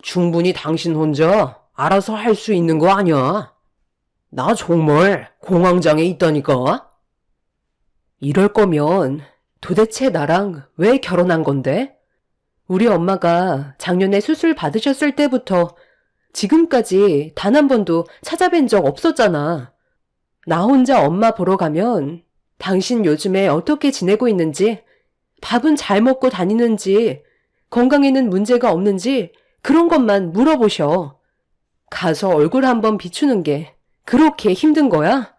충분히 당신 혼자 알아서 할 수 있는 거 아니야. 나 정말 공황장애 있다니까. 이럴 거면 도대체 나랑 왜 결혼한 건데? 우리 엄마가 작년에 수술 받으셨을 때부터 지금까지 단 한 번도 찾아뵌 적 없었잖아. 나 혼자 엄마 보러 가면 당신 요즘에 어떻게 지내고 있는지, 밥은 잘 먹고 다니는지, 건강에는 문제가 없는지 그런 것만 물어보셔. 가서 얼굴 한번 비추는 게 그렇게 힘든 거야?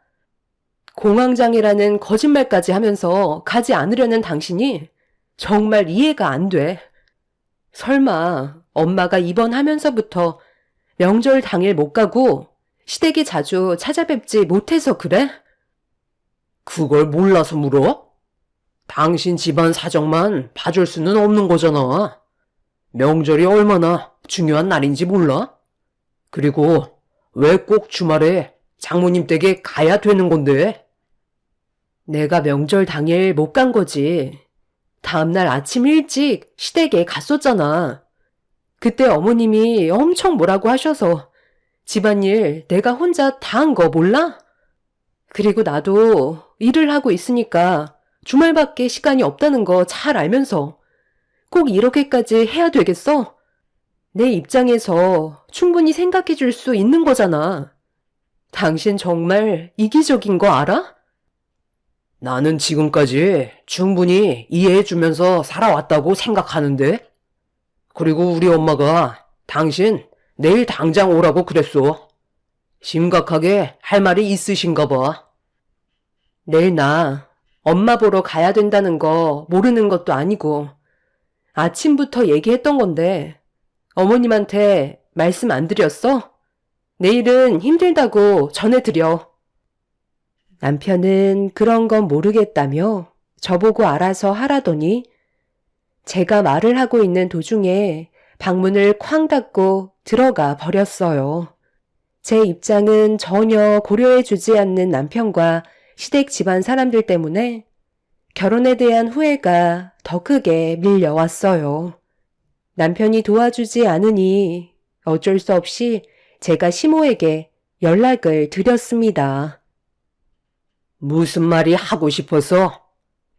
공황장애라는 거짓말까지 하면서 가지 않으려는 당신이 정말 이해가 안 돼. 설마 엄마가 입원하면서부터 명절 당일 못 가고 시댁이 자주 찾아뵙지 못해서 그래? 그걸 몰라서 물어? 당신 집안 사정만 봐줄 수는 없는 거잖아. 명절이 얼마나 중요한 날인지 몰라? 그리고 왜 꼭 주말에 장모님 댁에 가야 되는 건데? 내가 명절 당일 못 간 거지. 다음날 아침 일찍 시댁에 갔었잖아. 그때 어머님이 엄청 뭐라고 하셔서 집안일 내가 혼자 다 한 거 몰라? 그리고 나도 일을 하고 있으니까 주말밖에 시간이 없다는 거 잘 알면서 꼭 이렇게까지 해야 되겠어? 내 입장에서 충분히 생각해 줄 수 있는 거잖아. 당신 정말 이기적인 거 알아? 나는 지금까지 충분히 이해해주면서 살아왔다고 생각하는데? 그리고 우리 엄마가 당신 내일 당장 오라고 그랬어. 심각하게 할 말이 있으신가 봐. 내일 나 엄마 보러 가야 된다는 거 모르는 것도 아니고 아침부터 얘기했던 건데 어머님한테 말씀 안 드렸어? 내일은 힘들다고 전해드려. 남편은 그런 건 모르겠다며 저보고 알아서 하라더니 제가 말을 하고 있는 도중에 방문을 쾅 닫고 들어가 버렸어요. 제 입장은 전혀 고려해주지 않는 남편과 시댁 집안 사람들 때문에 결혼에 대한 후회가 더 크게 밀려왔어요. 남편이 도와주지 않으니 어쩔 수 없이 제가 시모에게 연락을 드렸습니다. 무슨 말이 하고 싶어서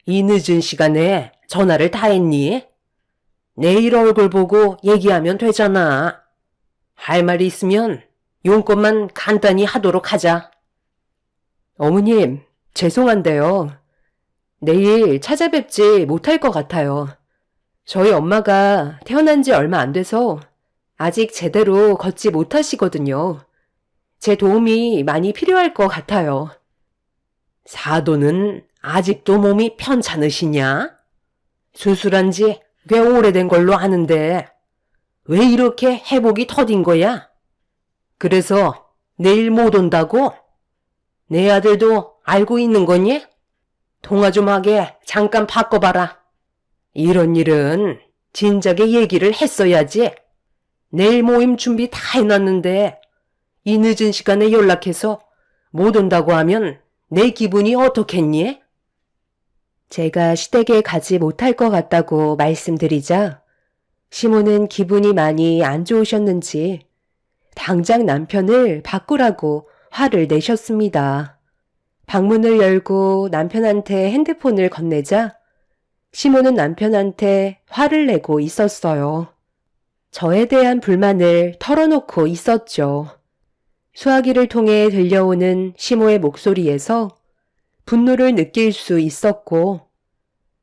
이 늦은 시간에 전화를 다 했니? 내일 얼굴 보고 얘기하면 되잖아. 할 말이 있으면 용건만 간단히 하도록 하자. 어머님, 죄송한데요. 내일 찾아뵙지 못할 것 같아요. 저희 엄마가 태어난 지 얼마 안 돼서 아직 제대로 걷지 못하시거든요. 제 도움이 많이 필요할 것 같아요. 사도는 아직도 몸이 편찮으시냐? 수술한 지 꽤 오래된 걸로 아는데 왜 이렇게 회복이 더딘 거야? 그래서 내일 못 온다고? 내 아들도 알고 있는 거니? 통화 좀 하게 잠깐 바꿔봐라. 이런 일은 진작에 얘기를 했어야지. 내일 모임 준비 다 해놨는데 이 늦은 시간에 연락해서 못 온다고 하면 내 기분이 어떻겠니? 제가 시댁에 가지 못할 것 같다고 말씀드리자 시모는 기분이 많이 안 좋으셨는지 당장 남편을 바꾸라고 화를 내셨습니다. 방문을 열고 남편한테 핸드폰을 건네자 시모는 남편한테 화를 내고 있었어요. 저에 대한 불만을 털어놓고 있었죠. 수화기를 통해 들려오는 시모의 목소리에서 분노를 느낄 수 있었고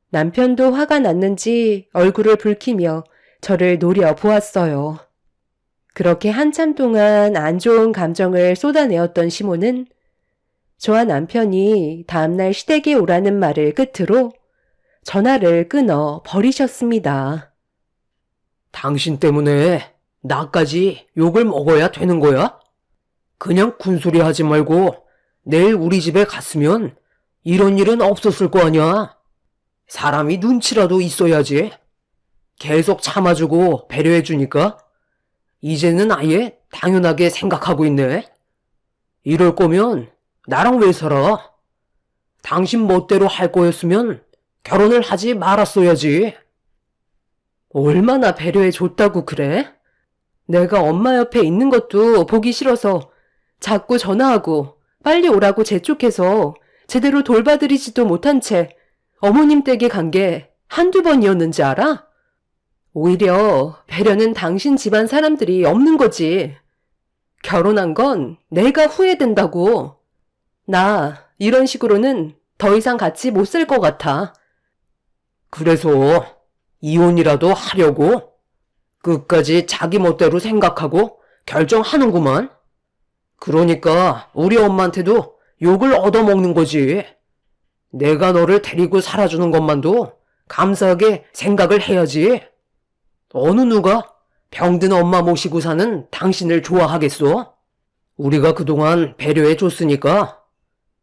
남편도 화가 났는지 얼굴을 붉히며 저를 노려보았어요. 그렇게 한참 동안 안 좋은 감정을 쏟아내었던 시모는 저와 남편이 다음날 시댁에 오라는 말을 끝으로 전화를 끊어 버리셨습니다. 당신 때문에 나까지 욕을 먹어야 되는 거야? 그냥 군소리 하지 말고 내일 우리 집에 갔으면 이런 일은 없었을 거 아니야. 사람이 눈치라도 있어야지. 계속 참아주고 배려해주니까 이제는 아예 당연하게 생각하고 있네. 이럴 거면 나랑 왜 살아? 당신 멋대로 할 거였으면 결혼을 하지 말았어야지. 얼마나 배려해줬다고 그래? 내가 엄마 옆에 있는 것도 보기 싫어서 자꾸 전화하고 빨리 오라고 재촉해서 제대로 돌봐드리지도 못한 채 어머님 댁에 간 게 한두 번이었는지 알아? 오히려 배려는 당신 집안 사람들이 없는 거지. 결혼한 건 내가 후회된다고. 나 이런 식으로는 더 이상 같이 못 살 것 같아. 그래서 이혼이라도 하려고? 끝까지 자기 멋대로 생각하고 결정하는구만. 그러니까 우리 엄마한테도 욕을 얻어먹는 거지. 내가 너를 데리고 살아주는 것만도 감사하게 생각을 해야지. 어느 누가 병든 엄마 모시고 사는 당신을 좋아하겠어? 우리가 그동안 배려해 줬으니까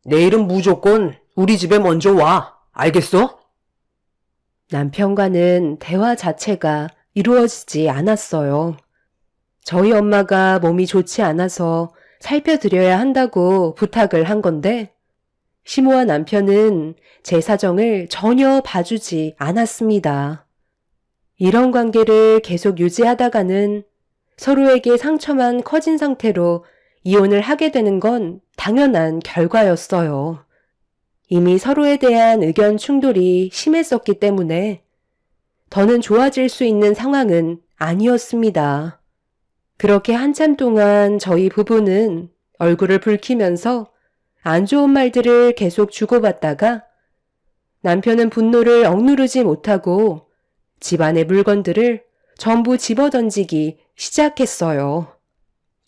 내일은 무조건 우리 집에 먼저 와. 알겠어? 남편과는 대화 자체가 이루어지지 않았어요. 저희 엄마가 몸이 좋지 않아서 살펴드려야 한다고 부탁을 한 건데, 시모와 남편은 제 사정을 전혀 봐주지 않았습니다. 이런 관계를 계속 유지하다가는 서로에게 상처만 커진 상태로 이혼을 하게 되는 건 당연한 결과였어요. 이미 서로에 대한 의견 충돌이 심했었기 때문에 더는 좋아질 수 있는 상황은 아니었습니다. 그렇게 한참 동안 저희 부부는 얼굴을 붉히면서 안 좋은 말들을 계속 주고받다가 남편은 분노를 억누르지 못하고 집안의 물건들을 전부 집어던지기 시작했어요.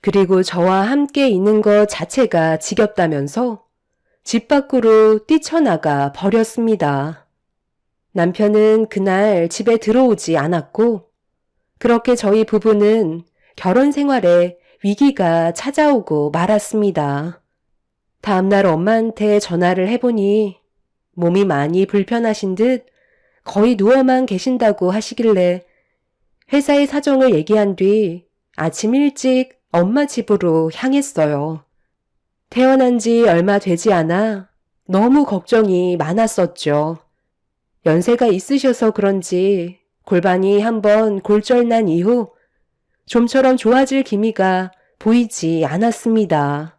그리고 저와 함께 있는 것 자체가 지겹다면서 집 밖으로 뛰쳐나가 버렸습니다. 남편은 그날 집에 들어오지 않았고, 그렇게 저희 부부는 결혼 생활에 위기가 찾아오고 말았습니다. 다음날 엄마한테 전화를 해보니 몸이 많이 불편하신 듯 거의 누워만 계신다고 하시길래 회사의 사정을 얘기한 뒤 아침 일찍 엄마 집으로 향했어요. 태어난 지 얼마 되지 않아 너무 걱정이 많았었죠. 연세가 있으셔서 그런지 골반이 한번 골절난 이후 좀처럼 좋아질 기미가 보이지 않았습니다.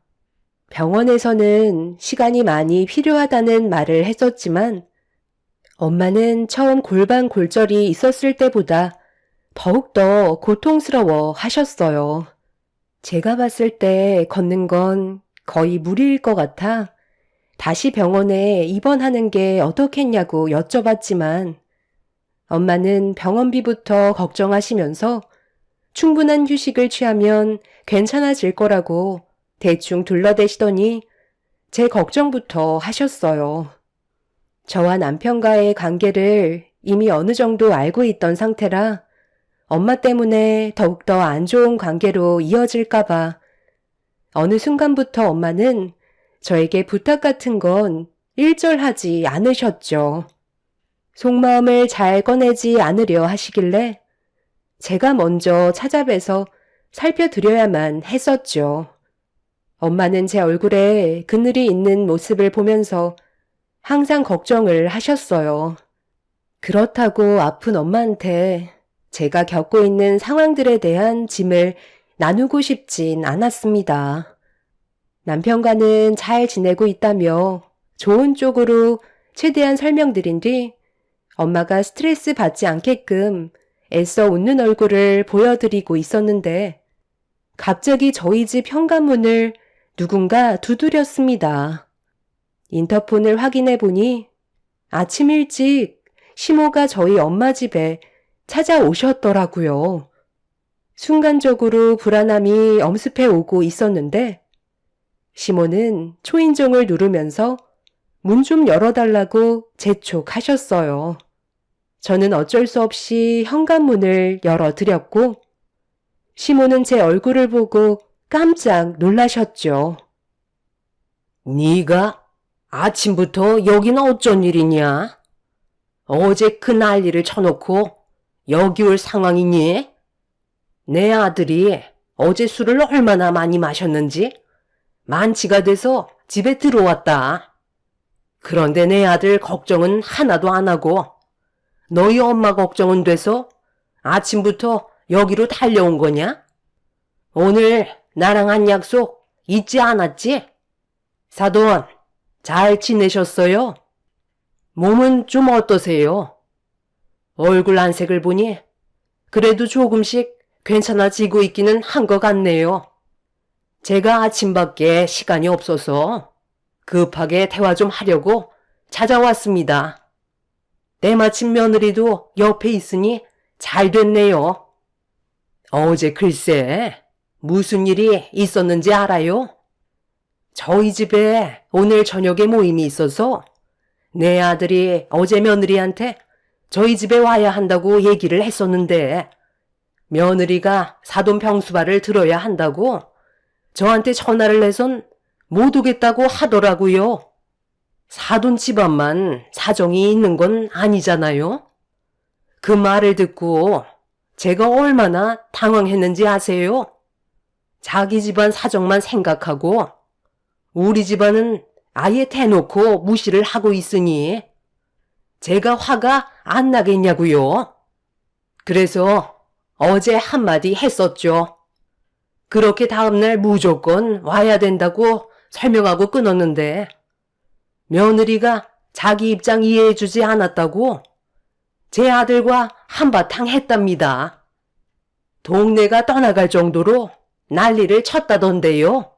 병원에서는 시간이 많이 필요하다는 말을 했었지만 엄마는 처음 골반 골절이 있었을 때보다 더욱더 고통스러워 하셨어요. 제가 봤을 때 걷는 건 거의 무리일 것 같아 다시 병원에 입원하는 게 어떻겠냐고 여쭤봤지만 엄마는 병원비부터 걱정하시면서 충분한 휴식을 취하면 괜찮아질 거라고 대충 둘러대시더니 제 걱정부터 하셨어요. 저와 남편과의 관계를 이미 어느 정도 알고 있던 상태라 엄마 때문에 더욱더 안 좋은 관계로 이어질까봐 어느 순간부터 엄마는 저에게 부탁 같은 건 일절하지 않으셨죠. 속마음을 잘 꺼내지 않으려 하시길래 제가 먼저 찾아뵈서 살펴드려야만 했었죠. 엄마는 제 얼굴에 그늘이 있는 모습을 보면서 항상 걱정을 하셨어요. 그렇다고 아픈 엄마한테 제가 겪고 있는 상황들에 대한 짐을 나누고 싶진 않았습니다. 남편과는 잘 지내고 있다며 좋은 쪽으로 최대한 설명드린 뒤 엄마가 스트레스 받지 않게끔 애써 웃는 얼굴을 보여드리고 있었는데 갑자기 저희 집 현관문을 누군가 두드렸습니다. 인터폰을 확인해 보니 아침 일찍 시모가 저희 엄마 집에 찾아오셨더라고요. 순간적으로 불안함이 엄습해 오고 있었는데 시모는 초인종을 누르면서 문 좀 열어달라고 재촉하셨어요. 저는 어쩔 수 없이 현관문을 열어드렸고 시모는 제 얼굴을 보고 깜짝 놀라셨죠. 네가 아침부터 여기는 어쩐 일이냐? 어제 그 난리를 쳐놓고 여기 올 상황이니? 내 아들이 어제 술을 얼마나 많이 마셨는지 만취가 돼서 집에 들어왔다. 그런데 내 아들 걱정은 하나도 안 하고 너희 엄마 걱정은 돼서 아침부터 여기로 달려온 거냐? 오늘 나랑 한 약속 잊지 않았지? 사돈, 잘 지내셨어요? 몸은 좀 어떠세요? 얼굴 안색을 보니 그래도 조금씩 괜찮아지고 있기는 한 것 같네요. 제가 아침밖에 시간이 없어서 급하게 대화 좀 하려고 찾아왔습니다. 때마침 며느리도 옆에 있으니 잘 됐네요. 어제 글쎄 무슨 일이 있었는지 알아요? 저희 집에 오늘 저녁에 모임이 있어서 내 아들이 어제 며느리한테 저희 집에 와야 한다고 얘기를 했었는데 며느리가 사돈 병수발을 들어야 한다고 저한테 전화를 해선 못 오겠다고 하더라고요. 사돈 집안만 사정이 있는 건 아니잖아요. 그 말을 듣고 제가 얼마나 당황했는지 아세요? 자기 집안 사정만 생각하고 우리 집안은 아예 대놓고 무시를 하고 있으니 제가 화가 안 나겠냐고요. 그래서 어제 한마디 했었죠. 그렇게 다음날 무조건 와야 된다고 설명하고 끊었는데 며느리가 자기 입장 이해해주지 않았다고 제 아들과 한바탕 했답니다. 동네가 떠나갈 정도로 난리를 쳤다던데요.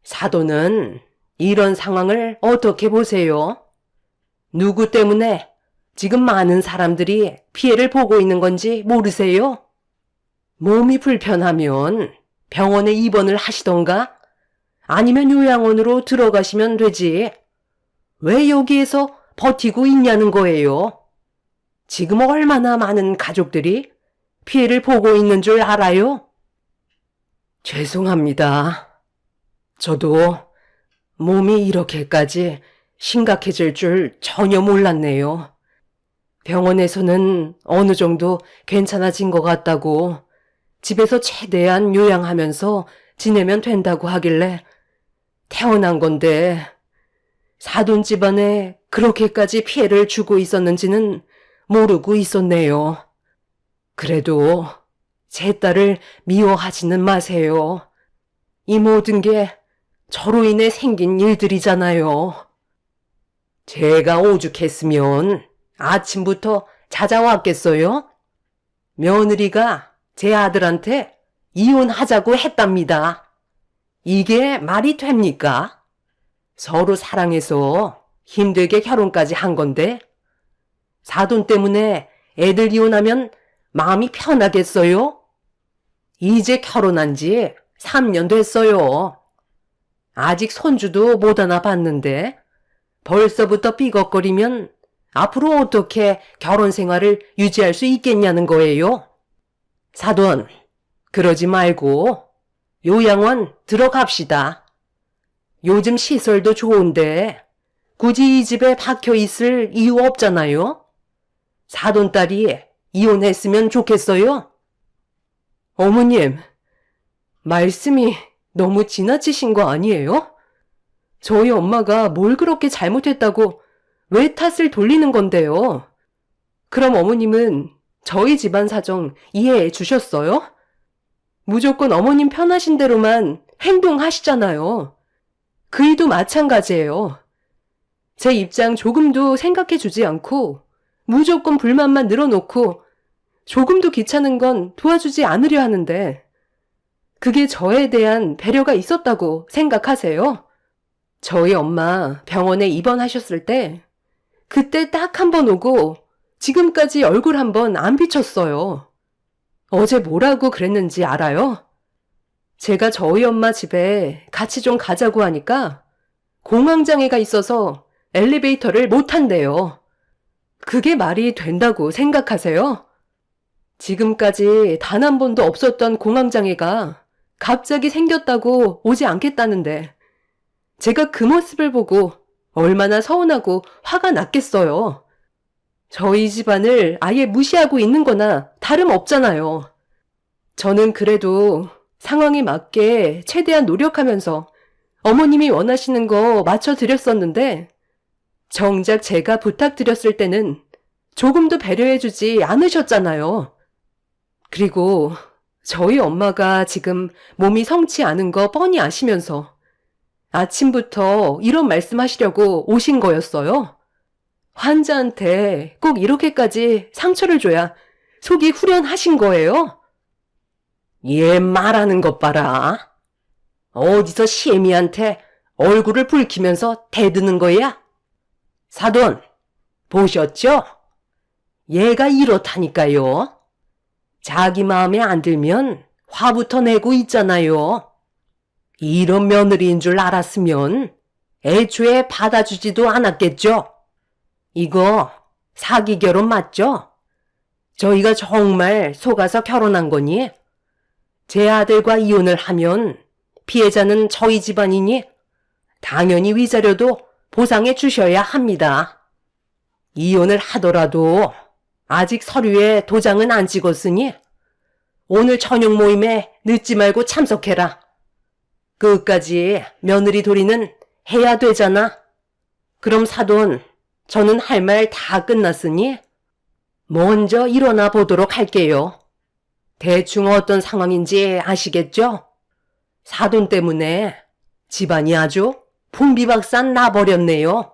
사돈은 이런 상황을 어떻게 보세요? 누구 때문에 지금 많은 사람들이 피해를 보고 있는 건지 모르세요? 몸이 불편하면 병원에 입원을 하시던가 아니면 요양원으로 들어가시면 되지. 왜 여기에서 버티고 있냐는 거예요. 지금 얼마나 많은 가족들이 피해를 보고 있는 줄 알아요? 죄송합니다. 저도 몸이 이렇게까지 심각해질 줄 전혀 몰랐네요. 병원에서는 어느 정도 괜찮아진 것 같다고 집에서 최대한 요양하면서 지내면 된다고 하길래 태어난 건데 사돈 집안에 그렇게까지 피해를 주고 있었는지는 모르고 있었네요. 그래도 제 딸을 미워하지는 마세요. 이 모든 게 저로 인해 생긴 일들이잖아요. 제가 오죽했으면 아침부터 찾아왔겠어요? 며느리가 제 아들한테 이혼하자고 했답니다. 이게 말이 됩니까? 서로 사랑해서 힘들게 결혼까지 한 건데 사돈 때문에 애들 이혼하면 마음이 편하겠어요? 이제 결혼한 지 3년 됐어요. 아직 손주도 못 하나 봤는데 벌써부터 삐걱거리면 앞으로 어떻게 결혼 생활을 유지할 수 있겠냐는 거예요. 사돈, 그러지 말고 요양원 들어갑시다. 요즘 시설도 좋은데 굳이 이 집에 박혀 있을 이유 없잖아요. 사돈 딸이 이혼했으면 좋겠어요? 어머님, 말씀이 너무 지나치신 거 아니에요? 저희 엄마가 뭘 그렇게 잘못했다고 왜 탓을 돌리는 건데요? 그럼 어머님은 저희 집안 사정 이해해 주셨어요? 무조건 어머님 편하신 대로만 행동하시잖아요. 그이도 마찬가지예요. 제 입장 조금도 생각해 주지 않고 무조건 불만만 늘어놓고 조금도 귀찮은 건 도와주지 않으려 하는데 그게 저에 대한 배려가 있었다고 생각하세요? 저희 엄마 병원에 입원하셨을 때 그때 딱 한 번 오고 지금까지 얼굴 한 번 안 비쳤어요. 어제 뭐라고 그랬는지 알아요? 제가 저희 엄마 집에 같이 좀 가자고 하니까 공황장애가 있어서 엘리베이터를 못 탄대요. 그게 말이 된다고 생각하세요? 지금까지 단 한 번도 없었던 공황장애가 갑자기 생겼다고 오지 않겠다는데 제가 그 모습을 보고 얼마나 서운하고 화가 났겠어요. 저희 집안을 아예 무시하고 있는 거나 다름없잖아요. 저는 그래도 상황에 맞게 최대한 노력하면서 어머님이 원하시는 거 맞춰드렸었는데 정작 제가 부탁드렸을 때는 조금도 배려해주지 않으셨잖아요. 그리고 저희 엄마가 지금 몸이 성치 않은 거 뻔히 아시면서 아침부터 이런 말씀하시려고 오신 거였어요. 환자한테 꼭 이렇게까지 상처를 줘야 속이 후련하신 거예요? 얘 말하는 것 봐라. 어디서 시애미한테 얼굴을 붉히면서 대드는 거야? 사돈, 보셨죠? 얘가 이렇다니까요. 자기 마음에 안 들면 화부터 내고 있잖아요. 이런 며느리인 줄 알았으면 애초에 받아주지도 않았겠죠? 이거 사기 결혼 맞죠? 저희가 정말 속아서 결혼한 거니? 제 아들과 이혼을 하면 피해자는 저희 집안이니 당연히 위자료도 보상해 주셔야 합니다. 이혼을 하더라도 아직 서류에 도장은 안 찍었으니 오늘 저녁 모임에 늦지 말고 참석해라. 끝까지 며느리 도리는 해야 되잖아. 그럼 사돈, 저는 할 말 다 끝났으니 먼저 일어나 보도록 할게요. 대충 어떤 상황인지 아시겠죠? 사돈 때문에 집안이 아주 풍비박산 나버렸네요.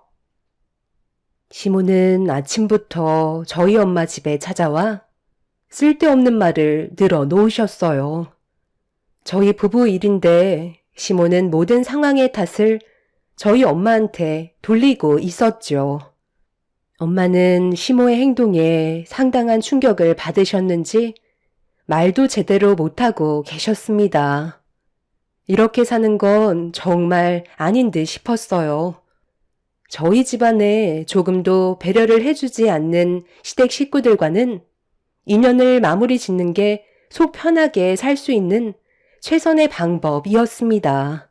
시모는 아침부터 저희 엄마 집에 찾아와 쓸데없는 말을 늘어놓으셨어요. 저희 부부 일인데 시모는 모든 상황의 탓을 저희 엄마한테 돌리고 있었죠. 엄마는 시모의 행동에 상당한 충격을 받으셨는지 말도 제대로 못하고 계셨습니다. 이렇게 사는 건 정말 아닌 듯 싶었어요. 저희 집안에 조금도 배려를 해주지 않는 시댁 식구들과는 인연을 마무리 짓는 게 속 편하게 살 수 있는 최선의 방법이었습니다.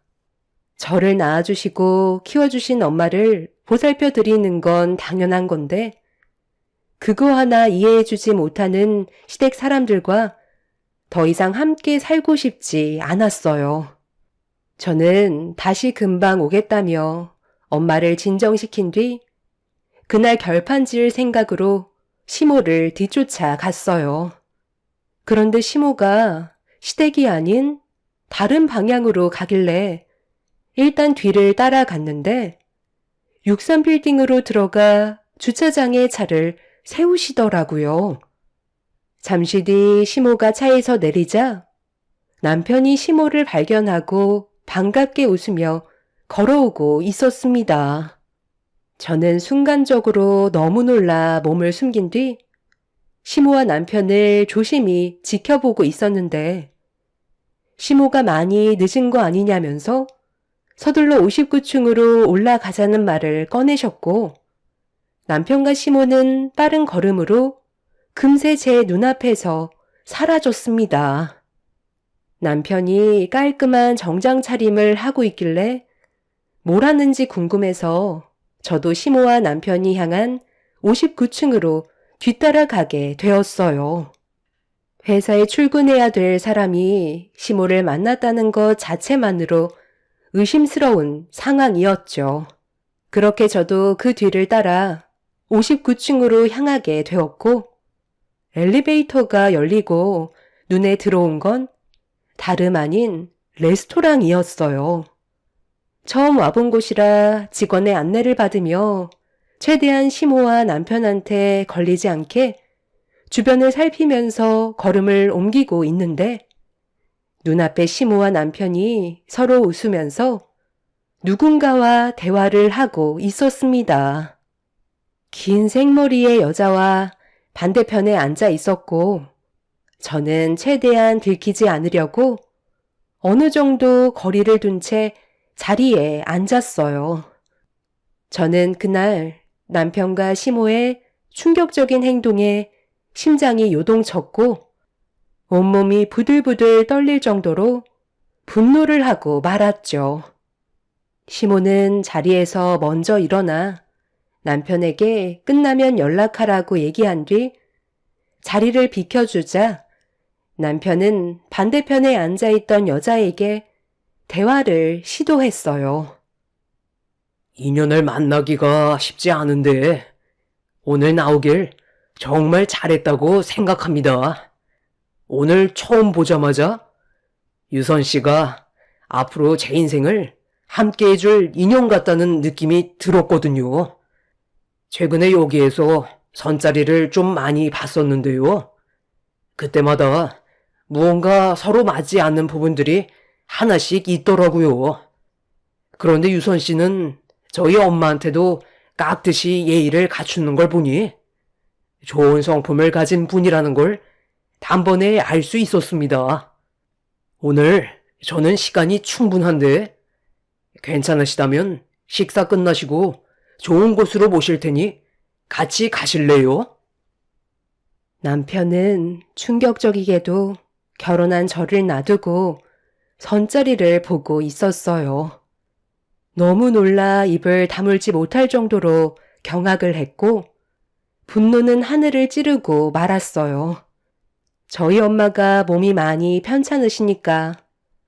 저를 낳아주시고 키워주신 엄마를 보살펴 드리는 건 당연한 건데 그거 하나 이해해주지 못하는 시댁 사람들과 더 이상 함께 살고 싶지 않았어요. 저는 다시 금방 오겠다며 엄마를 진정시킨 뒤 그날 결판 지을 생각으로 시모를 뒤쫓아 갔어요. 그런데 시모가 시댁이 아닌 다른 방향으로 가길래 일단 뒤를 따라갔는데 63빌딩으로 들어가 주차장에 차를 세우시더라고요. 잠시 뒤 시모가 차에서 내리자 남편이 시모를 발견하고 반갑게 웃으며 걸어오고 있었습니다. 저는 순간적으로 너무 놀라 몸을 숨긴 뒤 시모와 남편을 조심히 지켜보고 있었는데 시모가 많이 늦은 거 아니냐면서 서둘러 59층으로 올라가자는 말을 꺼내셨고 남편과 시모는 빠른 걸음으로 금세 제 눈앞에서 사라졌습니다. 남편이 깔끔한 정장 차림을 하고 있길래 뭘 하는지 궁금해서 저도 시모와 남편이 향한 59층으로 뒤따라가게 되었어요. 회사에 출근해야 될 사람이 시모를 만났다는 것 자체만으로 의심스러운 상황이었죠. 그렇게 저도 그 뒤를 따라 59층으로 향하게 되었고 엘리베이터가 열리고 눈에 들어온 건 다름 아닌 레스토랑이었어요. 처음 와본 곳이라 직원의 안내를 받으며 최대한 시모와 남편한테 걸리지 않게 주변을 살피면서 걸음을 옮기고 있는데 눈앞에 시모와 남편이 서로 웃으면서 누군가와 대화를 하고 있었습니다. 긴 생머리의 여자와 반대편에 앉아 있었고 저는 최대한 들키지 않으려고 어느 정도 거리를 둔 채 자리에 앉았어요. 저는 그날 남편과 시모의 충격적인 행동에 심장이 요동쳤고 온몸이 부들부들 떨릴 정도로 분노를 하고 말았죠. 시모는 자리에서 먼저 일어나 남편에게 끝나면 연락하라고 얘기한 뒤 자리를 비켜주자 남편은 반대편에 앉아있던 여자에게 대화를 시도했어요. 인연을 만나기가 쉽지 않은데 오늘 나오길 정말 잘했다고 생각합니다. 오늘 처음 보자마자 유선 씨가 앞으로 제 인생을 함께 해줄 인연 같다는 느낌이 들었거든요. 최근에 여기에서 선자리를 좀 많이 봤었는데요. 그때마다 무언가 서로 맞지 않는 부분들이 하나씩 있더라고요. 그런데 유선 씨는 저희 엄마한테도 깍듯이 예의를 갖추는 걸 보니 좋은 성품을 가진 분이라는 걸 단번에 알 수 있었습니다. 오늘 저는 시간이 충분한데 괜찮으시다면 식사 끝나시고 좋은 곳으로 모실 테니 같이 가실래요? 남편은 충격적이게도 결혼한 저를 놔두고 선자리를 보고 있었어요. 너무 놀라 입을 다물지 못할 정도로 경악을 했고 분노는 하늘을 찌르고 말았어요. 저희 엄마가 몸이 많이 편찮으시니까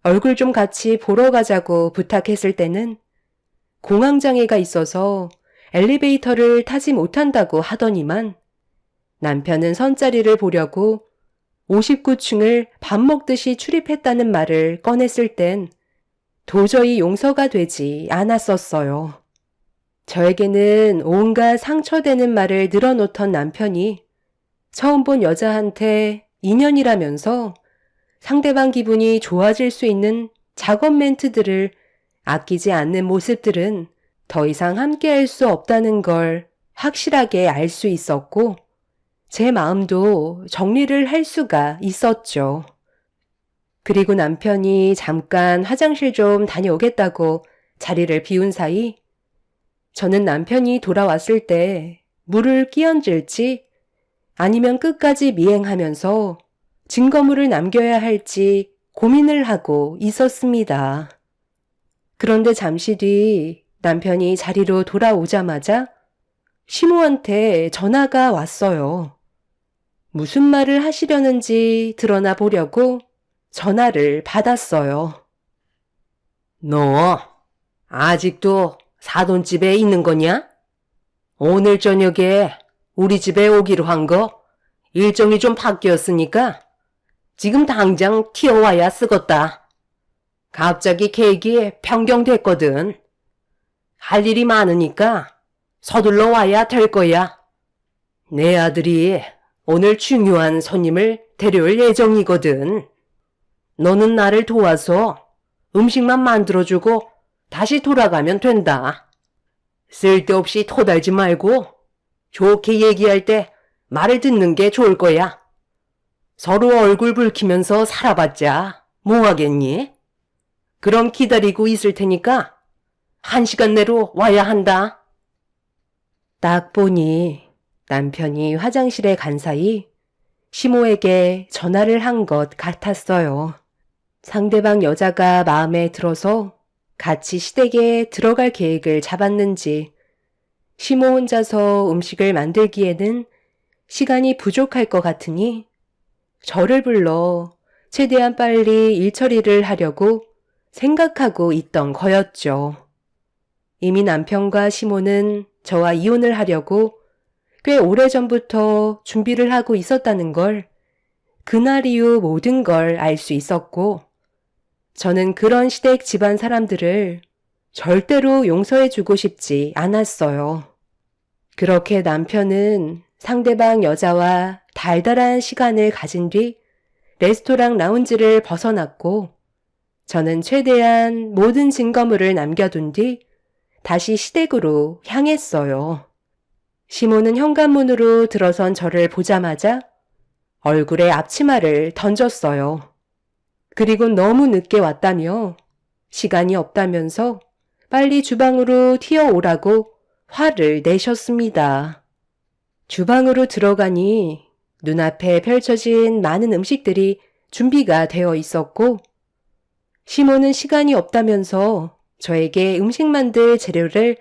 얼굴 좀 같이 보러 가자고 부탁했을 때는 공황장애가 있어서 엘리베이터를 타지 못한다고 하더니만 남편은 선자리를 보려고 59층을 밥 먹듯이 출입했다는 말을 꺼냈을 땐 도저히 용서가 되지 않았었어요. 저에게는 온갖 상처되는 말을 늘어놓던 남편이 처음 본 여자한테 인연이라면서 상대방 기분이 좋아질 수 있는 작업 멘트들을 아끼지 않는 모습들은 더 이상 함께할 수 없다는 걸 확실하게 알 수 있었고 제 마음도 정리를 할 수가 있었죠. 그리고 남편이 잠깐 화장실 좀 다녀오겠다고 자리를 비운 사이 저는 남편이 돌아왔을 때 물을 끼얹을지 아니면 끝까지 미행하면서 증거물을 남겨야 할지 고민을 하고 있었습니다. 그런데 잠시 뒤 남편이 자리로 돌아오자마자 시모한테 전화가 왔어요. 무슨 말을 하시려는지 드러나 보려고 전화를 받았어요. 너 아직도 사돈집에 있는 거냐? 오늘 저녁에 우리 집에 오기로 한 거 일정이 좀 바뀌었으니까 지금 당장 튀어와야 쓰겄다. 갑자기 계획이 변경됐거든. 할 일이 많으니까 서둘러 와야 될 거야. 내 아들이 오늘 중요한 손님을 데려올 예정이거든. 너는 나를 도와서 음식만 만들어주고 다시 돌아가면 된다. 쓸데없이 토달지 말고 좋게 얘기할 때 말을 듣는 게 좋을 거야. 서로 얼굴 붉히면서 살아봤자 뭐 하겠니? 그럼 기다리고 있을 테니까 1시간 내로 와야 한다. 딱 보니 남편이 화장실에 간 사이 시모에게 전화를 한 것 같았어요. 상대방 여자가 마음에 들어서 같이 시댁에 들어갈 계획을 잡았는지 시모 혼자서 음식을 만들기에는 시간이 부족할 것 같으니 저를 불러 최대한 빨리 일 처리를 하려고 생각하고 있던 거였죠. 이미 남편과 시모는 저와 이혼을 하려고 꽤 오래전부터 준비를 하고 있었다는 걸 그날 이후 모든 걸 알 수 있었고 저는 그런 시댁 집안 사람들을 절대로 용서해주고 싶지 않았어요. 그렇게 남편은 상대방 여자와 달달한 시간을 가진 뒤 레스토랑 라운지를 벗어났고 저는 최대한 모든 증거물을 남겨둔 뒤 다시 시댁으로 향했어요. 시모는 현관문으로 들어선 저를 보자마자 얼굴에 앞치마를 던졌어요. 그리고 너무 늦게 왔다며 시간이 없다면서 빨리 주방으로 튀어오라고 화를 내셨습니다. 주방으로 들어가니 눈앞에 펼쳐진 많은 음식들이 준비가 되어 있었고 시모는 시간이 없다면서 저에게 음식 만들 재료를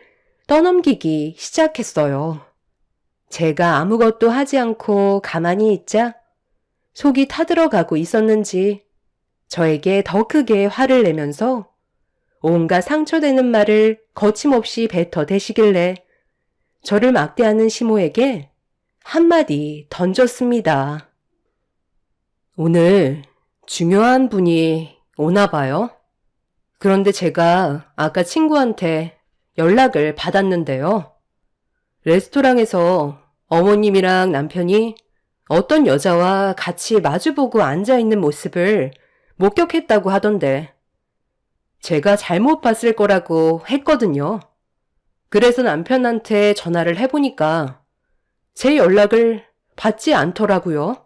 떠넘기기 시작했어요. 제가 아무것도 하지 않고 가만히 있자 속이 타들어가고 있었는지 저에게 더 크게 화를 내면서 온갖 상처되는 말을 거침없이 뱉어대시길래 저를 막대하는 시모에게 한마디 던졌습니다. 오늘 중요한 분이 오나 봐요. 그런데 제가 아까 친구한테 연락을 받았는데요. 레스토랑에서 어머님이랑 남편이 어떤 여자와 같이 마주보고 앉아있는 모습을 목격했다고 하던데 제가 잘못 봤을 거라고 했거든요. 그래서 남편한테 전화를 해보니까 제 연락을 받지 않더라고요.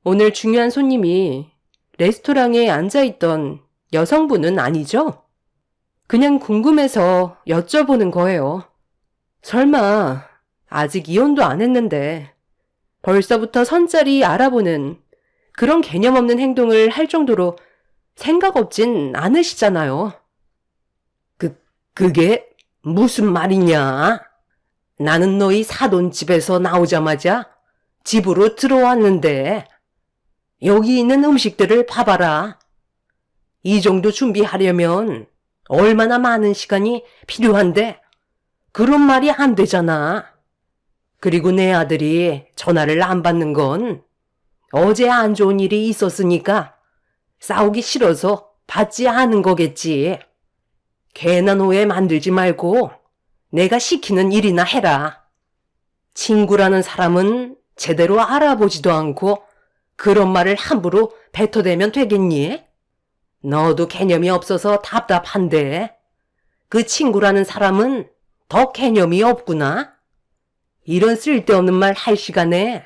오늘 중요한 손님이 레스토랑에 앉아있던 여성분은 아니죠? 그냥 궁금해서 여쭤보는 거예요. 설마 아직 이혼도 안 했는데 벌써부터 선자리 알아보는 그런 개념 없는 행동을 할 정도로 생각 없진 않으시잖아요. 그게 무슨 말이냐? 나는 너희 사돈집에서 나오자마자 집으로 들어왔는데 여기 있는 음식들을 봐봐라. 이 정도 준비하려면 얼마나 많은 시간이 필요한데 그런 말이 안 되잖아. 그리고 내 아들이 전화를 안 받는 건 어제 안 좋은 일이 있었으니까 싸우기 싫어서 받지 않은 거겠지. 괜한 오해 만들지 말고 내가 시키는 일이나 해라. 친구라는 사람은 제대로 알아보지도 않고 그런 말을 함부로 뱉어대면 되겠니? 너도 개념이 없어서 답답한데 그 친구라는 사람은 더 개념이 없구나. 이런 쓸데없는 말 할 시간에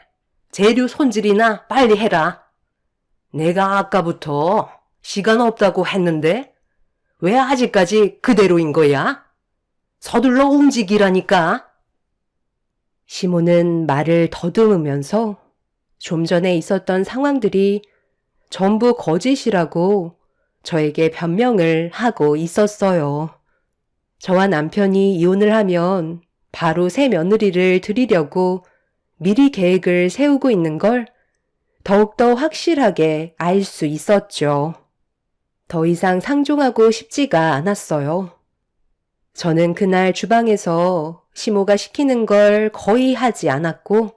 재료 손질이나 빨리 해라. 내가 아까부터 시간 없다고 했는데 왜 아직까지 그대로인 거야? 서둘러 움직이라니까. 시모는 말을 더듬으면서 좀 전에 있었던 상황들이 전부 거짓이라고 저에게 변명을 하고 있었어요. 저와 남편이 이혼을 하면 바로 새 며느리를 들이려고 미리 계획을 세우고 있는 걸 더욱더 확실하게 알 수 있었죠. 더 이상 상종하고 싶지가 않았어요. 저는 그날 주방에서 시모가 시키는 걸 거의 하지 않았고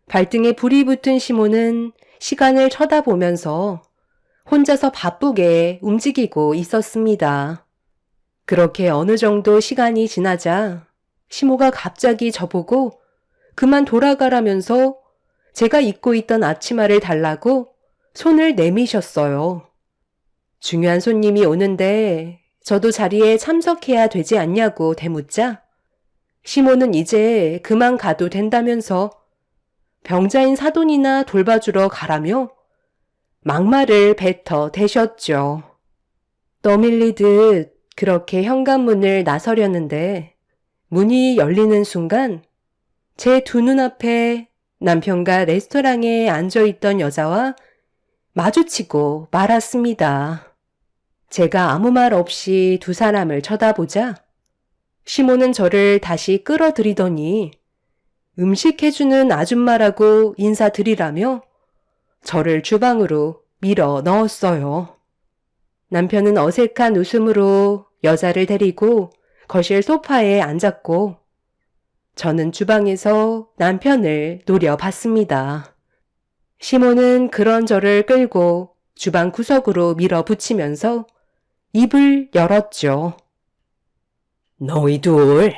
발등에 불이 붙은 시모는 시간을 쳐다보면서 혼자서 바쁘게 움직이고 있었습니다. 그렇게 어느 정도 시간이 지나자 시모가 갑자기 저보고 그만 돌아가라면서 제가 입고 있던 앞치마를 달라고 손을 내미셨어요. 중요한 손님이 오는데 저도 자리에 참석해야 되지 않냐고 대묻자 시모는 이제 그만 가도 된다면서 병자인 사돈이나 돌봐주러 가라며 막말을 뱉어 대셨죠. 떠밀리듯 그렇게 현관문을 나서려는데 문이 열리는 순간 제 두 눈앞에 남편과 레스토랑에 앉아있던 여자와 마주치고 말았습니다. 제가 아무 말 없이 두 사람을 쳐다보자 시모는 저를 다시 끌어들이더니 음식 해주는 아줌마라고 인사드리라며 저를 주방으로 밀어 넣었어요. 남편은 어색한 웃음으로 여자를 데리고 거실 소파에 앉았고 저는 주방에서 남편을 노려봤습니다. 시모는 그런 저를 끌고 주방 구석으로 밀어붙이면서 입을 열었죠. 너희 둘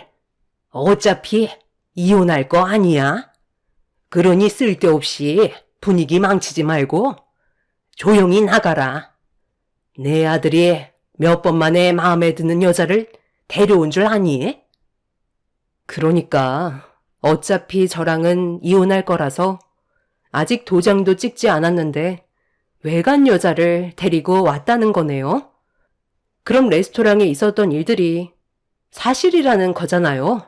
어차피 이혼할 거 아니야? 그러니 쓸데없이 분위기 망치지 말고 조용히 나가라. 내 아들이 몇 번 만에 마음에 드는 여자를 데려온 줄 아니? 그러니까 어차피 저랑은 이혼할 거라서 아직 도장도 찍지 않았는데 외간 여자를 데리고 왔다는 거네요. 그럼 레스토랑에 있었던 일들이 사실이라는 거잖아요.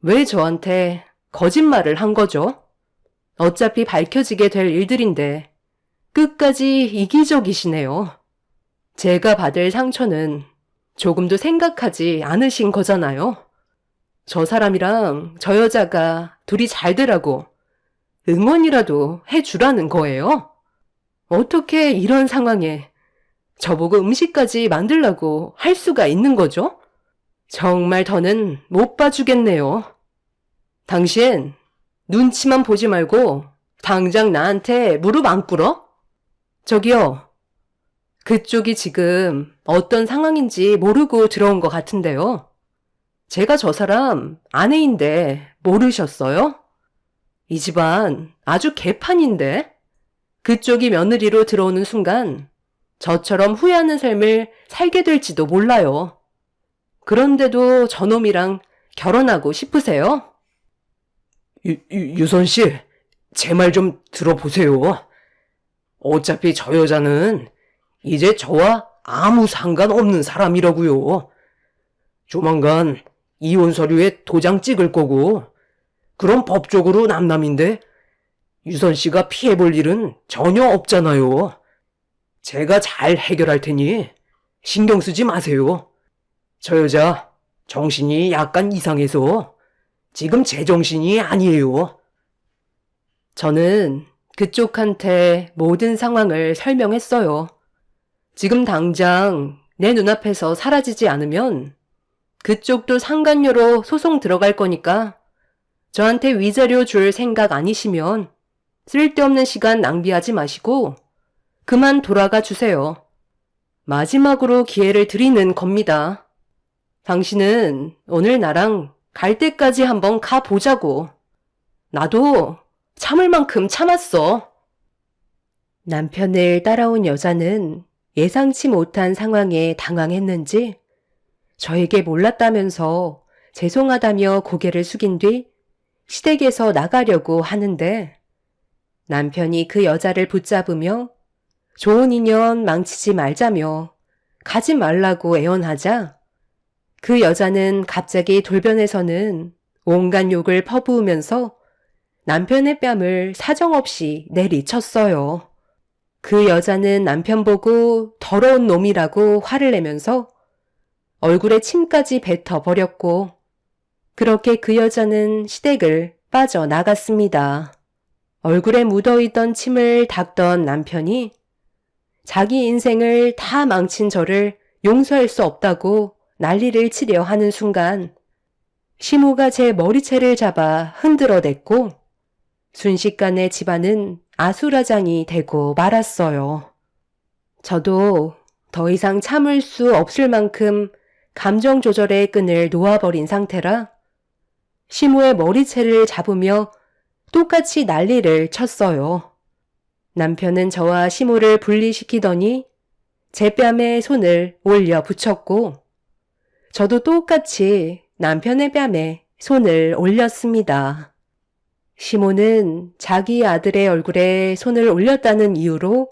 왜 저한테 거짓말을 한 거죠? 어차피 밝혀지게 될 일들인데 끝까지 이기적이시네요. 제가 받을 상처는 조금도 생각하지 않으신 거잖아요. 저 사람이랑 저 여자가 둘이 잘 되라고 응원이라도 해주라는 거예요. 어떻게 이런 상황에 저보고 음식까지 만들라고 할 수가 있는 거죠? 정말 더는 못 봐주겠네요. 당신 눈치만 보지 말고 당장 나한테 무릎 안 꿇어? 저기요. 그쪽이 지금 어떤 상황인지 모르고 들어온 것 같은데요. 제가 저 사람 아내인데 모르셨어요? 이 집안 아주 개판인데 그쪽이 며느리로 들어오는 순간 저처럼 후회하는 삶을 살게 될지도 몰라요. 그런데도 저놈이랑 결혼하고 싶으세요? 유선 씨, 제 말 좀 들어보세요. 어차피 저 여자는 이제 저와 아무 상관없는 사람이라고요. 조만간 이혼 서류에 도장 찍을 거고, 그럼 법적으로 남남인데 유선 씨가 피해볼 일은 전혀 없잖아요. 제가 잘 해결할 테니 신경 쓰지 마세요. 저 여자 정신이 약간 이상해서 지금 제정신이 아니에요. 저는 그쪽한테 모든 상황을 설명했어요. 지금 당장 내 눈앞에서 사라지지 않으면 그쪽도 상간녀로 소송 들어갈 거니까 저한테 위자료 줄 생각 아니시면 쓸데없는 시간 낭비하지 마시고 그만 돌아가 주세요. 마지막으로 기회를 드리는 겁니다. 당신은 오늘 나랑 갈 때까지 한번 가보자고. 나도 참을 만큼 참았어. 남편을 따라온 여자는 예상치 못한 상황에 당황했는지 저에게 몰랐다면서 죄송하다며 고개를 숙인 뒤 시댁에서 나가려고 하는데 남편이 그 여자를 붙잡으며 좋은 인연 망치지 말자며 가지 말라고 애원하자 그 여자는 갑자기 돌변해서는 온갖 욕을 퍼부으면서 남편의 뺨을 사정없이 내리쳤어요. 그 여자는 남편 보고 더러운 놈이라고 화를 내면서 얼굴에 침까지 뱉어버렸고 그렇게 그 여자는 시댁을 빠져나갔습니다. 얼굴에 묻어있던 침을 닦던 남편이 자기 인생을 다 망친 저를 용서할 수 없다고 난리를 치려 하는 순간 시모가 제 머리채를 잡아 흔들어댔고 순식간에 집안은 아수라장이 되고 말았어요. 저도 더 이상 참을 수 없을 만큼 감정 조절의 끈을 놓아버린 상태라 시모의 머리채를 잡으며 똑같이 난리를 쳤어요. 남편은 저와 시모를 분리시키더니 제 뺨에 손을 올려 붙였고 저도 똑같이 남편의 뺨에 손을 올렸습니다. 시모는 자기 아들의 얼굴에 손을 올렸다는 이유로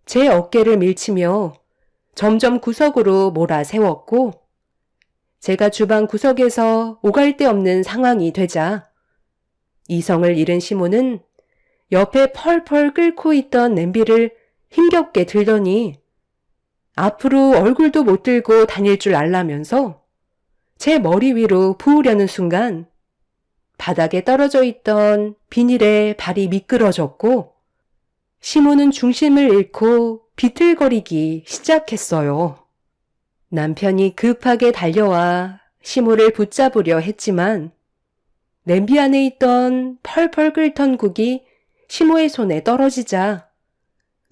제 어깨를 밀치며 점점 구석으로 몰아세웠고 제가 주방 구석에서 오갈 데 없는 상황이 되자 이성을 잃은 시모는 옆에 펄펄 끓고 있던 냄비를 힘겹게 들더니 앞으로 얼굴도 못 들고 다닐 줄 알라면서 제 머리 위로 부으려는 순간 바닥에 떨어져 있던 비닐에 발이 미끄러졌고 시모는 중심을 잃고 비틀거리기 시작했어요. 남편이 급하게 달려와 시모를 붙잡으려 했지만 냄비 안에 있던 펄펄 끓던 국이 시모의 손에 떨어지자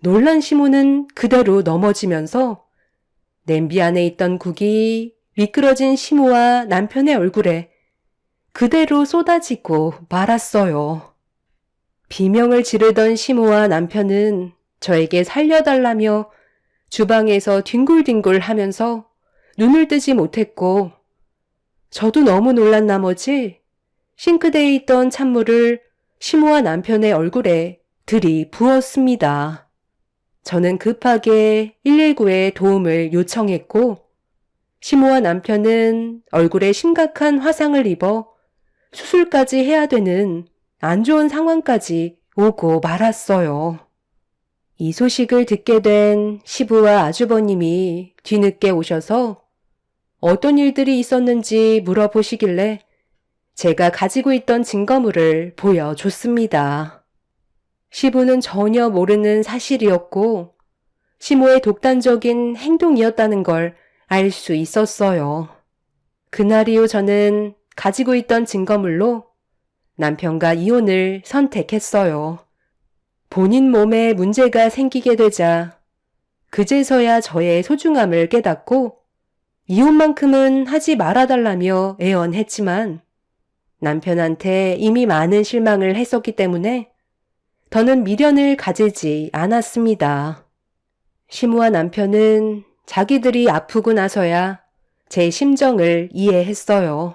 놀란 시모는 그대로 넘어지면서 냄비 안에 있던 국이 미끄러진 시모와 남편의 얼굴에 그대로 쏟아지고 말았어요. 비명을 지르던 시모와 남편은 저에게 살려달라며 주방에서 뒹굴뒹굴 하면서 눈을 뜨지 못했고 저도 너무 놀란 나머지 싱크대에 있던 찬물을 시모와 남편의 얼굴에 들이부었습니다. 저는 급하게 119에 도움을 요청했고 시모와 남편은 얼굴에 심각한 화상을 입어 수술까지 해야 되는 안 좋은 상황까지 오고 말았어요. 이 소식을 듣게 된 시부와 아주버님이 뒤늦게 오셔서 어떤 일들이 있었는지 물어보시길래 제가 가지고 있던 증거물을 보여줬습니다. 시부는 전혀 모르는 사실이었고 시모의 독단적인 행동이었다는 걸 알 수 있었어요. 그날 이후 저는 가지고 있던 증거물로 남편과 이혼을 선택했어요. 본인 몸에 문제가 생기게 되자 그제서야 저의 소중함을 깨닫고 이혼만큼은 하지 말아달라며 애원했지만 남편한테 이미 많은 실망을 했었기 때문에 더는 미련을 가지지 않았습니다. 시모와 남편은 자기들이 아프고 나서야 제 심정을 이해했어요.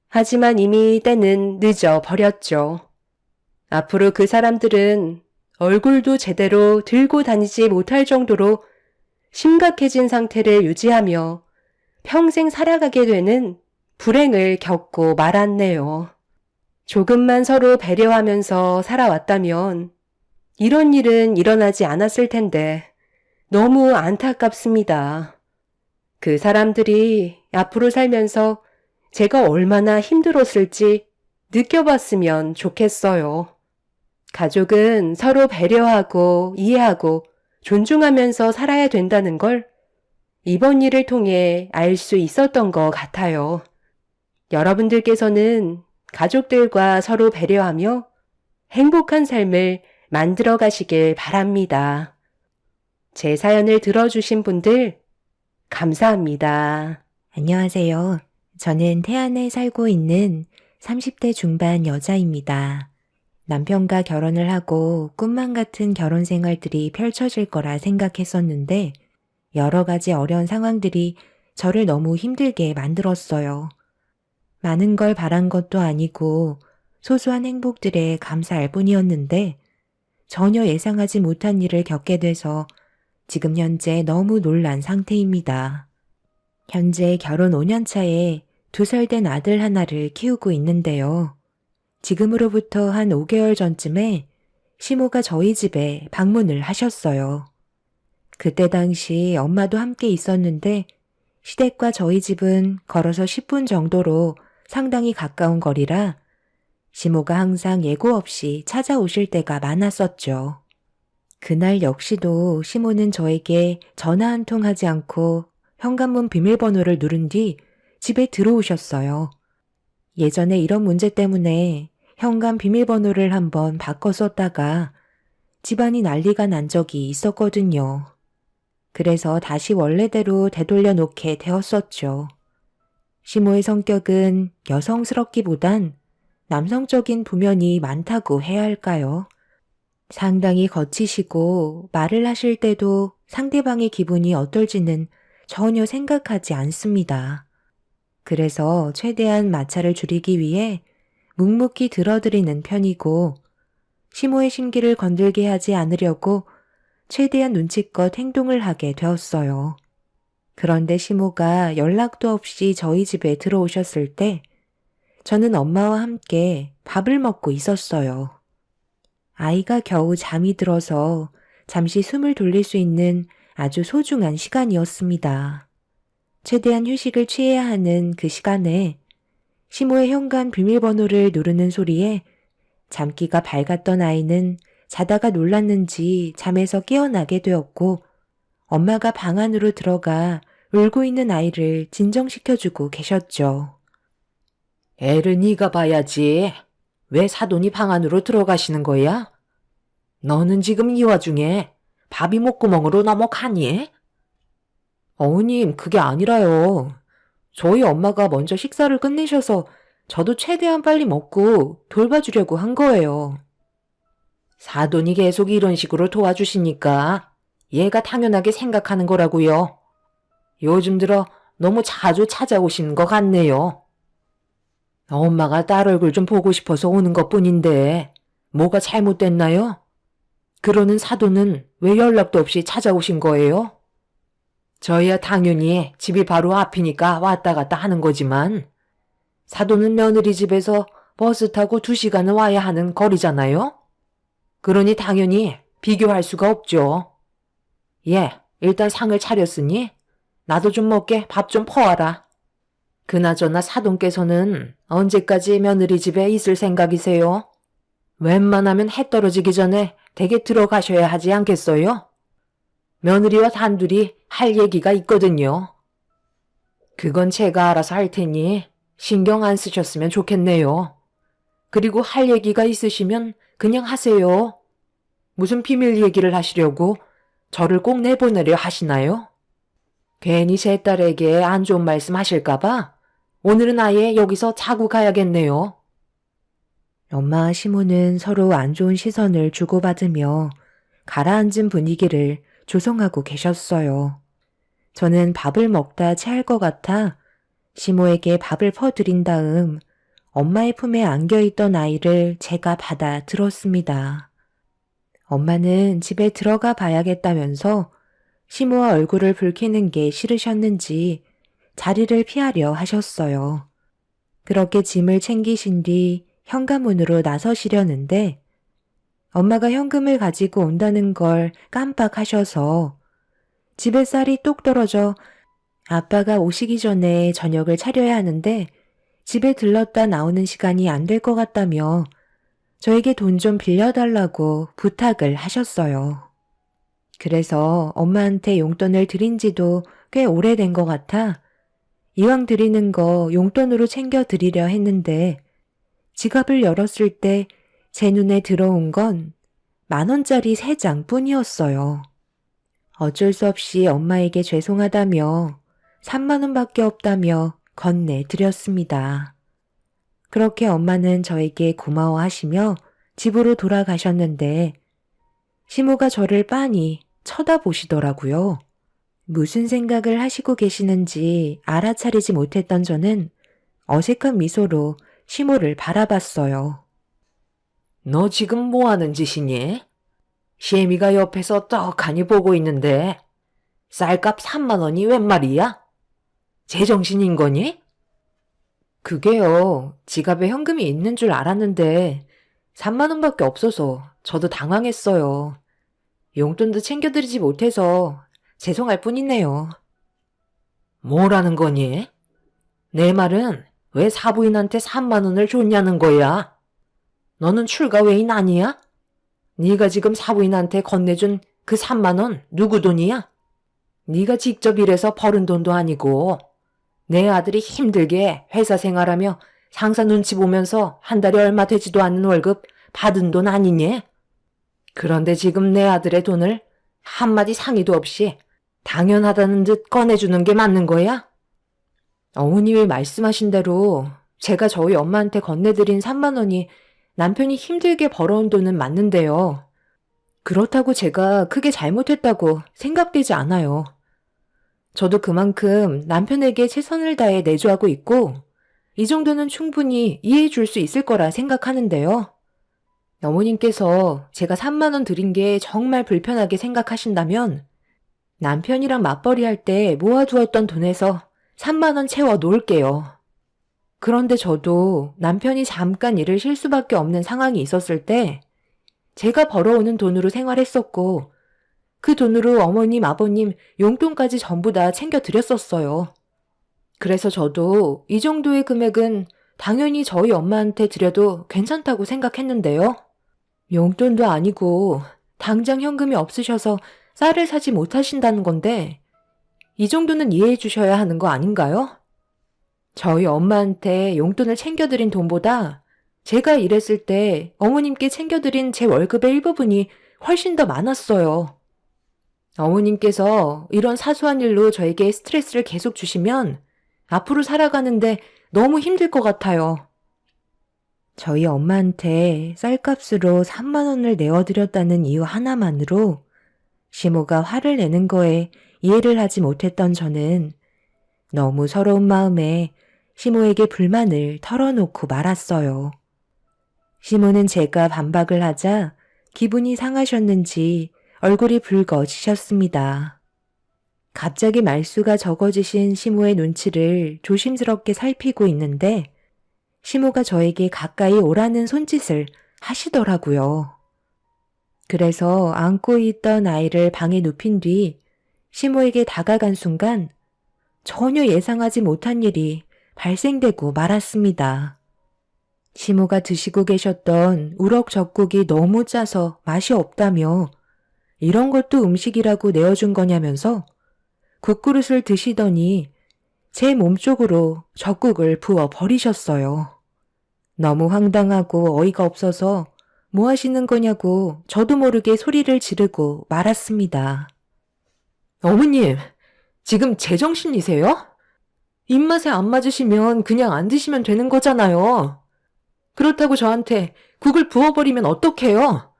하지만 이미 때는 늦어 버렸죠. 앞으로 그 사람들은 얼굴도 제대로 들고 다니지 못할 정도로 심각해진 상태를 유지하며 평생 살아가게 되는 불행을 겪고 말았네요. 조금만 서로 배려하면서 살아왔다면 이런 일은 일어나지 않았을 텐데 너무 안타깝습니다. 그 사람들이 앞으로 살면서 제가 얼마나 힘들었을지 느껴봤으면 좋겠어요. 가족은 서로 배려하고 이해하고 존중하면서 살아야 된다는 걸 이번 일을 통해 알 수 있었던 것 같아요. 여러분들께서는 가족들과 서로 배려하며 행복한 삶을 만들어 가시길 바랍니다. 제 사연을 들어주신 분들 감사합니다. 안녕하세요. 저는 태안에 살고 있는 30대 중반 여자입니다. 남편과 결혼을 하고 꿈만 같은 결혼 생활들이 펼쳐질 거라 생각했었는데 여러 가지 어려운 상황들이 저를 너무 힘들게 만들었어요. 많은 걸 바란 것도 아니고 소소한 행복들에 감사할 뿐이었는데 전혀 예상하지 못한 일을 겪게 돼서 지금 현재 너무 놀란 상태입니다. 현재 결혼 5년 차에 2살 된 아들 하나를 키우고 있는데요. 지금으로부터 한 5개월 전쯤에 시모가 저희 집에 방문을 하셨어요. 그때 당시 엄마도 함께 있었는데 시댁과 저희 집은 걸어서 10분 정도로 상당히 가까운 거리라 시모가 항상 예고 없이 찾아오실 때가 많았었죠. 그날 역시도 시모는 저에게 전화 한 통 하지 않고 현관문 비밀번호를 누른 뒤 집에 들어오셨어요. 예전에 이런 문제 때문에 현관 비밀번호를 한번 바꿔 썼다가 집안이 난리가 난 적이 있었거든요. 그래서 다시 원래대로 되돌려 놓게 되었었죠. 시모의 성격은 여성스럽기보단 남성적인 부면이 많다고 해야 할까요? 상당히 거치시고 말을 하실 때도 상대방의 기분이 어떨지는 전혀 생각하지 않습니다. 그래서 최대한 마찰을 줄이기 위해 묵묵히 들어드리는 편이고 시모의 심기를 건들게 하지 않으려고 최대한 눈치껏 행동을 하게 되었어요. 그런데 시모가 연락도 없이 저희 집에 들어오셨을 때 저는 엄마와 함께 밥을 먹고 있었어요. 아이가 겨우 잠이 들어서 잠시 숨을 돌릴 수 있는 아주 소중한 시간이었습니다. 최대한 휴식을 취해야 하는 그 시간에 시모의 현관 비밀번호를 누르는 소리에 잠기가 밝았던 아이는 자다가 놀랐는지 잠에서 깨어나게 되었고 엄마가 방 안으로 들어가 울고 있는 아이를 진정시켜주고 계셨죠. 애를 네가 봐야지. 왜 사돈이 방 안으로 들어가시는 거야? 너는 지금 이 와중에 밥이 목구멍으로 넘어가니? 어머님, 그게 아니라요. 저희 엄마가 먼저 식사를 끝내셔서 저도 최대한 빨리 먹고 돌봐주려고 한 거예요. 사돈이 계속 이런 식으로 도와주시니까 얘가 당연하게 생각하는 거라고요. 요즘 들어 너무 자주 찾아오시는 것 같네요. 엄마가 딸 얼굴 좀 보고 싶어서 오는 것뿐인데 뭐가 잘못됐나요? 그러는 사돈은 왜 연락도 없이 찾아오신 거예요? 저야 당연히 집이 바로 앞이니까 왔다 갔다 하는 거지만 사돈은 며느리 집에서 버스 타고 2시간은 와야 하는 거리잖아요? 그러니 당연히 비교할 수가 없죠. 예, 일단 상을 차렸으니 나도 좀 먹게 밥 좀 퍼와라. 그나저나 사돈께서는 언제까지 며느리 집에 있을 생각이세요? 웬만하면 해 떨어지기 전에 댁에 들어가셔야 하지 않겠어요? 며느리와 단둘이 할 얘기가 있거든요. 그건 제가 알아서 할 테니 신경 안 쓰셨으면 좋겠네요. 그리고 할 얘기가 있으시면 그냥 하세요. 무슨 비밀 얘기를 하시려고 저를 꼭 내보내려 하시나요? 괜히 제 딸에게 안 좋은 말씀 하실까봐 오늘은 아예 여기서 자고 가야겠네요. 엄마와 시모는 서로 안 좋은 시선을 주고받으며 가라앉은 분위기를 조성하고 계셨어요. 저는 밥을 먹다 체할 것 같아 시모에게 밥을 퍼드린 다음 엄마의 품에 안겨있던 아이를 제가 받아 들었습니다. 엄마는 집에 들어가 봐야겠다면서 시모와 얼굴을 붉히는 게 싫으셨는지 자리를 피하려 하셨어요. 그렇게 짐을 챙기신 뒤 현관문으로 나서시려는데 엄마가 현금을 가지고 온다는 걸 깜빡하셔서 집에 쌀이 똑 떨어져 아빠가 오시기 전에 저녁을 차려야 하는데 집에 들렀다 나오는 시간이 안 될 것 같다며 저에게 돈 좀 빌려달라고 부탁을 하셨어요. 그래서 엄마한테 용돈을 드린 지도 꽤 오래된 것 같아 이왕 드리는 거 용돈으로 챙겨 드리려 했는데 지갑을 열었을 때 제 눈에 들어온 건 10,000원짜리 3장 뿐이었어요. 어쩔 수 없이 엄마에게 죄송하다며 30,000원밖에 없다며 건네드렸습니다. 그렇게 엄마는 저에게 고마워하시며 집으로 돌아가셨는데 시모가 저를 빤히 쳐다보시더라고요. 무슨 생각을 하시고 계시는지 알아차리지 못했던 저는 어색한 미소로 시모를 바라봤어요. 너 지금 뭐 하는 짓이니? 시애미가 옆에서 떡하니 보고 있는데 쌀값 3만 원이 웬 말이야? 제정신인 거니? 그게요. 지갑에 현금이 있는 줄 알았는데 3만 원밖에 없어서 저도 당황했어요. 용돈도 챙겨드리지 못해서 죄송할 뿐이네요. 뭐라는 거니? 내 말은 왜 사부인한테 3만 원을 줬냐는 거야? 너는 출가 외인 아니야? 네가 지금 사부인한테 건네준 그 3만 원 누구 돈이야? 네가 직접 일해서 벌은 돈도 아니고 내 아들이 힘들게 회사 생활하며 상사 눈치 보면서 한 달에 얼마 되지도 않는 월급 받은 돈 아니니? 그런데 지금 내 아들의 돈을 한마디 상의도 없이 당연하다는 듯 꺼내주는 게 맞는 거야? 어머님이 말씀하신 대로 제가 저희 엄마한테 건네드린 3만 원이 남편이 힘들게 벌어온 돈은 맞는데요. 그렇다고 제가 크게 잘못했다고 생각되지 않아요. 저도 그만큼 남편에게 최선을 다해 내조하고 있고 이 정도는 충분히 이해해 줄 수 있을 거라 생각하는데요. 어머님께서 제가 3만 원 드린 게 정말 불편하게 생각하신다면 남편이랑 맞벌이 할 때 모아두었던 돈에서 3만 원 채워 놓을게요. 그런데 저도 남편이 잠깐 일을 쉴 수밖에 없는 상황이 있었을 때 제가 벌어오는 돈으로 생활했었고 그 돈으로 어머님, 아버님 용돈까지 전부 다 챙겨드렸었어요. 그래서 저도 이 정도의 금액은 당연히 저희 엄마한테 드려도 괜찮다고 생각했는데요. 용돈도 아니고 당장 현금이 없으셔서 쌀을 사지 못하신다는 건데 이 정도는 이해해 주셔야 하는 거 아닌가요? 저희 엄마한테 용돈을 챙겨드린 돈보다 제가 일했을 때 어머님께 챙겨드린 제 월급의 일부분이 훨씬 더 많았어요. 어머님께서 이런 사소한 일로 저에게 스트레스를 계속 주시면 앞으로 살아가는데 너무 힘들 것 같아요. 저희 엄마한테 쌀값으로 3만 원을 내어드렸다는 이유 하나만으로 시모가 화를 내는 거에 이해를 하지 못했던 저는 너무 서러운 마음에 시모에게 불만을 털어놓고 말았어요. 시모는 제가 반박을 하자 기분이 상하셨는지 얼굴이 붉어지셨습니다. 갑자기 말수가 적어지신 시모의 눈치를 조심스럽게 살피고 있는데 시모가 저에게 가까이 오라는 손짓을 하시더라고요. 그래서 안고 있던 아이를 방에 눕힌 뒤 시모에게 다가간 순간 전혀 예상하지 못한 일이 발생되고 말았습니다. 시모가 드시고 계셨던 우럭젓국이 너무 짜서 맛이 없다며 이런 것도 음식이라고 내어준 거냐면서 국그릇을 드시더니 제 몸쪽으로 젓국을 부어 버리셨어요. 너무 황당하고 어이가 없어서 뭐 하시는 거냐고 저도 모르게 소리를 지르고 말았습니다. 어머님, 지금 제정신이세요? 입맛에 안 맞으시면 그냥 안 드시면 되는 거잖아요. 그렇다고 저한테 국을 부어버리면 어떡해요?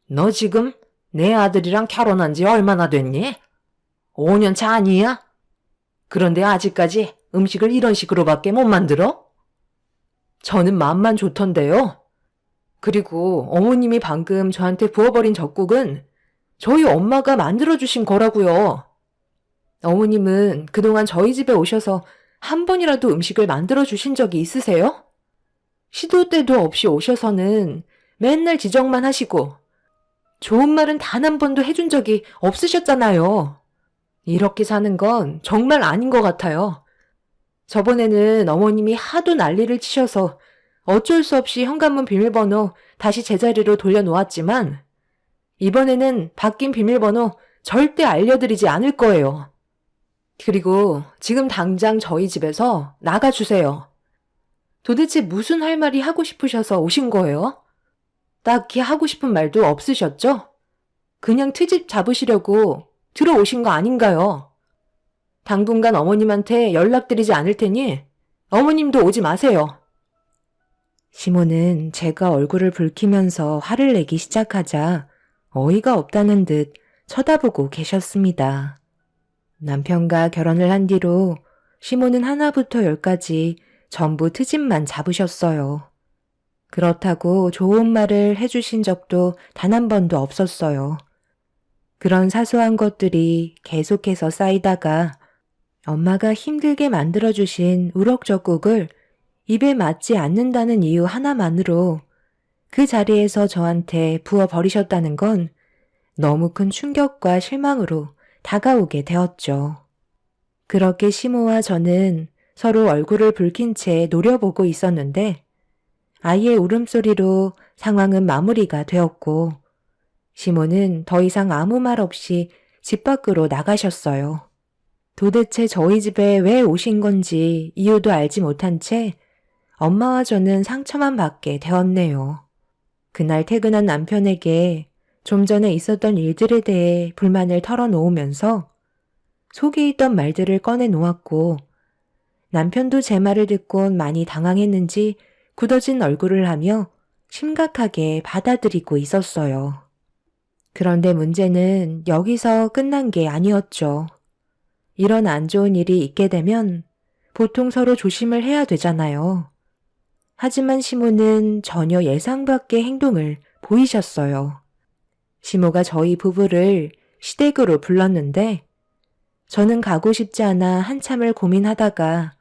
너 지금 내 아들이랑 결혼한 지 얼마나 됐니? 5년 차 아니야? 그런데 아직까지 음식을 이런 식으로밖에 못 만들어? 저는 마음만 좋던데요. 그리고 어머님이 방금 저한테 부어버린 젓국은 저희 엄마가 만들어주신 거라고요. 어머님은 그동안 저희 집에 오셔서 한 번이라도 음식을 만들어주신 적이 있으세요? 시도 때도 없이 오셔서는 맨날 지적만 하시고 좋은 말은 단 한 번도 해준 적이 없으셨잖아요. 이렇게 사는 건 정말 아닌 것 같아요. 저번에는 어머님이 하도 난리를 치셔서 어쩔 수 없이 현관문 비밀번호 다시 제자리로 돌려놓았지만 이번에는 바뀐 비밀번호 절대 알려드리지 않을 거예요. 그리고 지금 당장 저희 집에서 나가주세요. 도대체 무슨 할 말이 하고 싶으셔서 오신 거예요? 딱히 하고 싶은 말도 없으셨죠? 그냥 트집 잡으시려고 들어오신 거 아닌가요? 당분간 어머님한테 연락드리지 않을 테니 어머님도 오지 마세요. 시몬은 제가 얼굴을 붉히면서 화를 내기 시작하자 어이가 없다는 듯 쳐다보고 계셨습니다. 남편과 결혼을 한 뒤로 시몬은 하나부터 열까지 전부 트집만 잡으셨어요. 그렇다고 좋은 말을 해주신 적도 단 한 번도 없었어요. 그런 사소한 것들이 계속해서 쌓이다가 엄마가 힘들게 만들어주신 우럭젓국을 입에 맞지 않는다는 이유 하나만으로 그 자리에서 저한테 부어버리셨다는 건 너무 큰 충격과 실망으로 다가오게 되었죠. 그렇게 시모와 저는 서로 얼굴을 붉힌 채 노려보고 있었는데 아이의 울음소리로 상황은 마무리가 되었고 시모는 더 이상 아무 말 없이 집 밖으로 나가셨어요. 도대체 저희 집에 왜 오신 건지 이유도 알지 못한 채 엄마와 저는 상처만 받게 되었네요. 그날 퇴근한 남편에게 좀 전에 있었던 일들에 대해 불만을 털어놓으면서 속에 있던 말들을 꺼내놓았고 남편도 제 말을 듣곤 많이 당황했는지 굳어진 얼굴을 하며 심각하게 받아들이고 있었어요. 그런데 문제는 여기서 끝난 게 아니었죠. 이런 안 좋은 일이 있게 되면 보통 서로 조심을 해야 되잖아요. 하지만 시모는 전혀 예상 밖의 행동을 보이셨어요. 시모가 저희 부부를 시댁으로 불렀는데 저는 가고 싶지 않아 한참을 고민하다가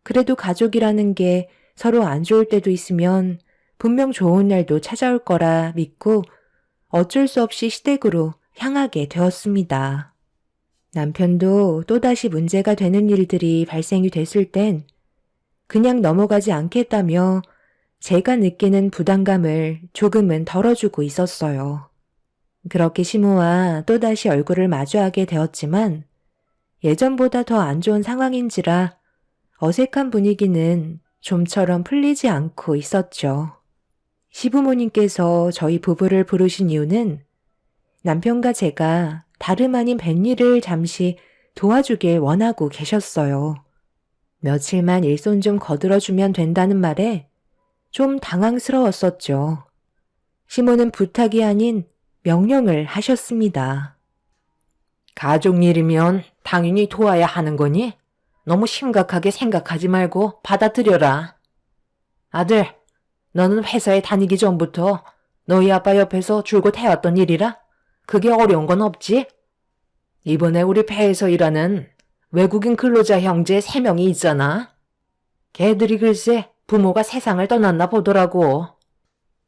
그래도 가족이라는 게 서로 안 좋을 때도 있으면 분명 좋은 날도 찾아올 거라 믿고 어쩔 수 없이 시댁으로 향하게 되었습니다. 남편도 또다시 문제가 되는 일들이 발생이 됐을 땐 그냥 넘어가지 않겠다며 제가 느끼는 부담감을 조금은 덜어주고 있었어요. 그렇게 시모와 또다시 얼굴을 마주하게 되었지만 예전보다 더 안 좋은 상황인지라 어색한 분위기는 좀처럼 풀리지 않고 있었죠. 시부모님께서 저희 부부를 부르신 이유는 남편과 제가 다름 아닌 뱃일을 잠시 도와주길 원하고 계셨어요. 며칠만 일손 좀 거들어주면 된다는 말에 좀 당황스러웠었죠. 시모는 부탁이 아닌 명령을 하셨습니다. 가족 일이면 당연히 도와야 하는 거니? 너무 심각하게 생각하지 말고 받아들여라. 아들, 너는 회사에 다니기 전부터 너희 아빠 옆에서 줄곧 해왔던 일이라 그게 어려운 건 없지? 이번에 우리 배에서 일하는 외국인 근로자 형제 3명이 있잖아. 걔들이 글쎄 부모가 세상을 떠났나 보더라고.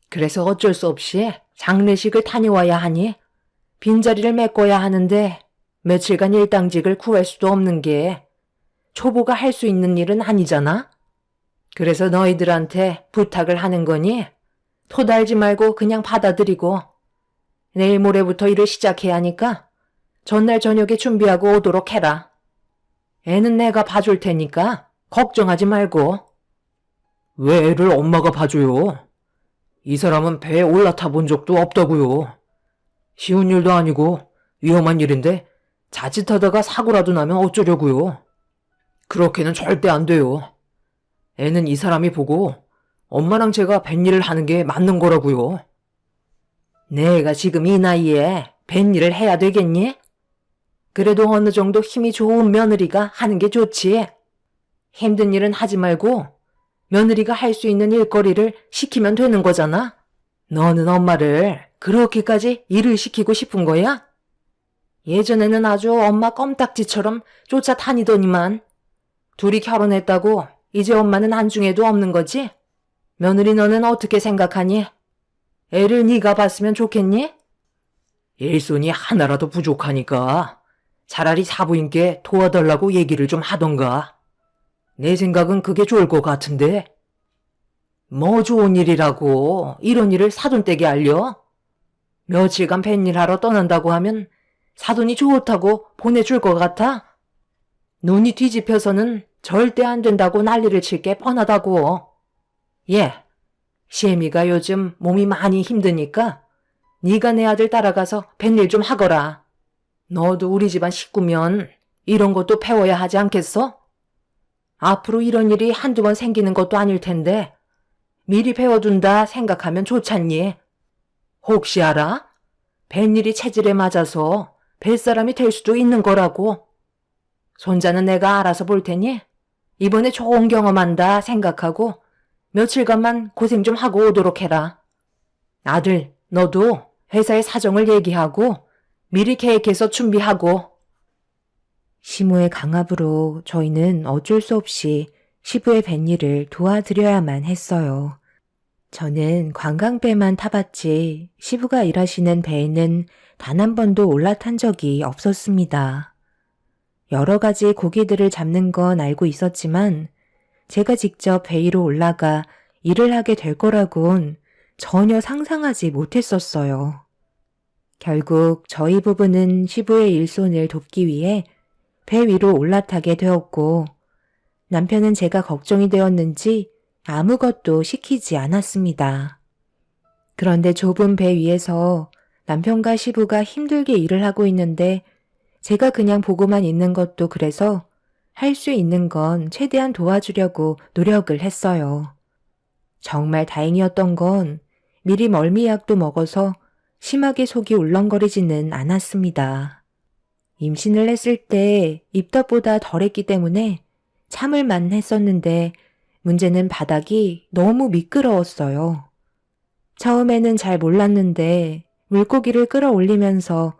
그래서 어쩔 수 없이 장례식을 다녀와야 하니 빈자리를 메꿔야 하는데 며칠간 일당직을 구할 수도 없는 게 초보가 할 수 있는 일은 아니잖아. 그래서 너희들한테 부탁을 하는 거니 토달지 말고 그냥 받아들이고 내일 모레부터 일을 시작해야 하니까 전날 저녁에 준비하고 오도록 해라. 애는 내가 봐줄 테니까 걱정하지 말고. 왜 애를 엄마가 봐줘요? 이 사람은 배에 올라타 본 적도 없다고요. 쉬운 일도 아니고 위험한 일인데 자칫하다가 사고라도 나면 어쩌려고요. 그렇게는 절대 안 돼요. 애는 이 사람이 보고 엄마랑 제가 뱃일을 하는 게 맞는 거라고요. 내가 지금 이 나이에 뱃일을 해야 되겠니? 그래도 어느 정도 힘이 좋은 며느리가 하는 게 좋지. 힘든 일은 하지 말고 며느리가 할 수 있는 일거리를 시키면 되는 거잖아. 너는 엄마를 그렇게까지 일을 시키고 싶은 거야? 예전에는 아주 엄마 껌딱지처럼 쫓아다니더니만 둘이 결혼했다고 이제 엄마는 안중에도 없는 거지? 며느리 너는 어떻게 생각하니? 애를 네가 봤으면 좋겠니? 일손이 하나라도 부족하니까 차라리 사부인께 도와달라고 얘기를 좀 하던가. 내 생각은 그게 좋을 것 같은데. 뭐 좋은 일이라고 이런 일을 사돈댁에 알려? 며칠간 뱃일하러 떠난다고 하면 사돈이 좋다고 보내줄 것 같아? 눈이 뒤집혀서는 절대 안 된다고 난리를 칠 게 뻔하다고. 예, 시애미가 요즘 몸이 많이 힘드니까 네가 내 아들 따라가서 뱃일 좀 하거라. 너도 우리 집안 식구면 이런 것도 배워야 하지 않겠어? 앞으로 이런 일이 한두 번 생기는 것도 아닐 텐데 미리 배워둔다 생각하면 좋잖니. 혹시 알아? 뱃일이 체질에 맞아서 뱃사람이 될 수도 있는 거라고. 손자는 내가 알아서 볼 테니 이번에 좋은 경험한다 생각하고 며칠간만 고생 좀 하고 오도록 해라. 아들, 너도 회사의 사정을 얘기하고 미리 계획해서 준비하고. 시모의 강압으로 저희는 어쩔 수 없이 시부의 뱃일을 도와드려야만 했어요. 저는 관광배만 타봤지 시부가 일하시는 배에는 단 한 번도 올라탄 적이 없었습니다. 여러 가지 고기들을 잡는 건 알고 있었지만 제가 직접 배 위로 올라가 일을 하게 될 거라곤 전혀 상상하지 못했었어요. 결국 저희 부부는 시부의 일손을 돕기 위해 배 위로 올라타게 되었고 남편은 제가 걱정이 되었는지 아무것도 시키지 않았습니다. 그런데 좁은 배 위에서 남편과 시부가 힘들게 일을 하고 있는데 제가 그냥 보고만 있는 것도 그래서 할 수 있는 건 최대한 도와주려고 노력을 했어요. 정말 다행이었던 건 미리 멀미약도 먹어서 심하게 속이 울렁거리지는 않았습니다. 임신을 했을 때 입덧보다 덜했기 때문에 참을만 했었는데 문제는 바닥이 너무 미끄러웠어요. 처음에는 잘 몰랐는데 물고기를 끌어올리면서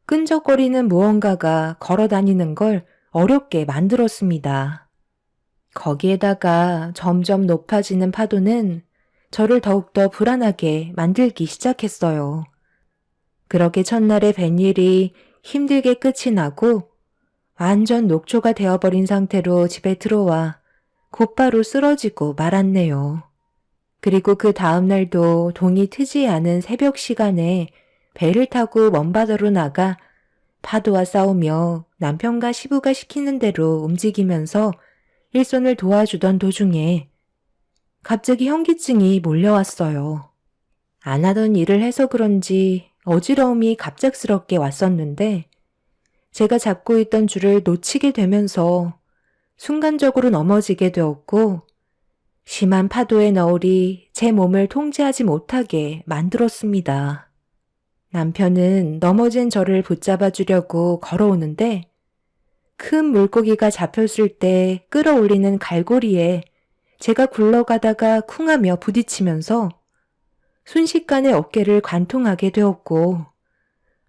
끈적거리는 무언가가 걸어다니는 걸 어렵게 만들었습니다. 거기에다가 점점 높아지는 파도는 저를 더욱더 불안하게 만들기 시작했어요. 그렇게 첫날의 뱃일이 힘들게 끝이 나고 완전 녹초가 되어버린 상태로 집에 들어와 곧바로 쓰러지고 말았네요. 그리고 그 다음날도 동이 트지 않은 새벽 시간에 배를 타고 먼 바다로 나가 파도와 싸우며 남편과 시부가 시키는 대로 움직이면서 일손을 도와주던 도중에 갑자기 현기증이 몰려왔어요. 안 하던 일을 해서 그런지 어지러움이 갑작스럽게 왔었는데 제가 잡고 있던 줄을 놓치게 되면서 순간적으로 넘어지게 되었고 심한 파도의 너울이 제 몸을 통제하지 못하게 만들었습니다. 남편은 넘어진 저를 붙잡아 주려고 걸어오는데 큰 물고기가 잡혔을 때 끌어올리는 갈고리에 제가 굴러가다가 쿵하며 부딪히면서 순식간에 어깨를 관통하게 되었고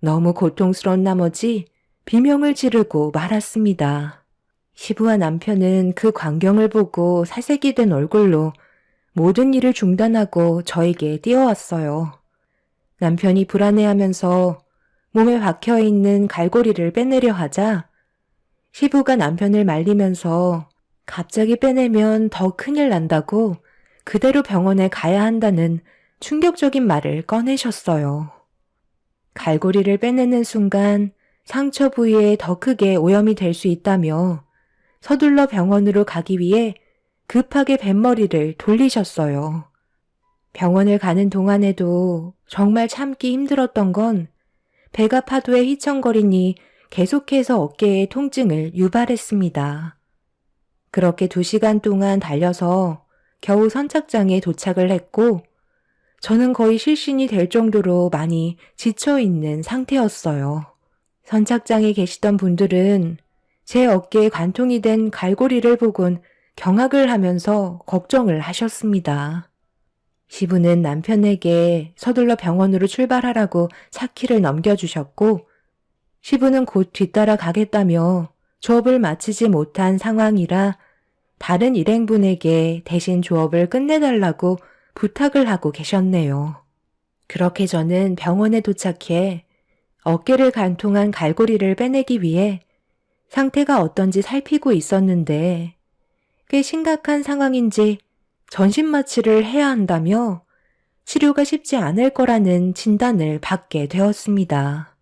너무 고통스러운 나머지 비명을 지르고 말았습니다. 시부와 남편은 그 광경을 보고 사색이 된 얼굴로 모든 일을 중단하고 저에게 뛰어왔어요. 남편이 불안해하면서 몸에 박혀있는 갈고리를 빼내려 하자 시부가 남편을 말리면서 갑자기 빼내면 더 큰일 난다고 그대로 병원에 가야 한다는 충격적인 말을 꺼내셨어요. 갈고리를 빼내는 순간 상처 부위에 더 크게 오염이 될 수 있다며 서둘러 병원으로 가기 위해 급하게 뱃머리를 돌리셨어요. 병원을 가는 동안에도 정말 참기 힘들었던 건 배가 파도에 휘청거리니 계속해서 어깨에 통증을 유발했습니다. 그렇게 2시간 동안 달려서 겨우 선착장에 도착을 했고 저는 거의 실신이 될 정도로 많이 지쳐있는 상태였어요. 선착장에 계시던 분들은 제 어깨에 관통이 된 갈고리를 보곤 경악을 하면서 걱정을 하셨습니다. 시부는 남편에게 서둘러 병원으로 출발하라고 차키를 넘겨주셨고, 시부는 곧 뒤따라 가겠다며 조업을 마치지 못한 상황이라 다른 일행분에게 대신 조업을 끝내달라고 부탁을 하고 계셨네요. 그렇게 저는 병원에 도착해 어깨를 관통한 갈고리를 빼내기 위해 상태가 어떤지 살피고 있었는데 꽤 심각한 상황인지 전신마취를 해야 한다며 치료가 쉽지 않을 거라는 진단을 받게 되었습니다.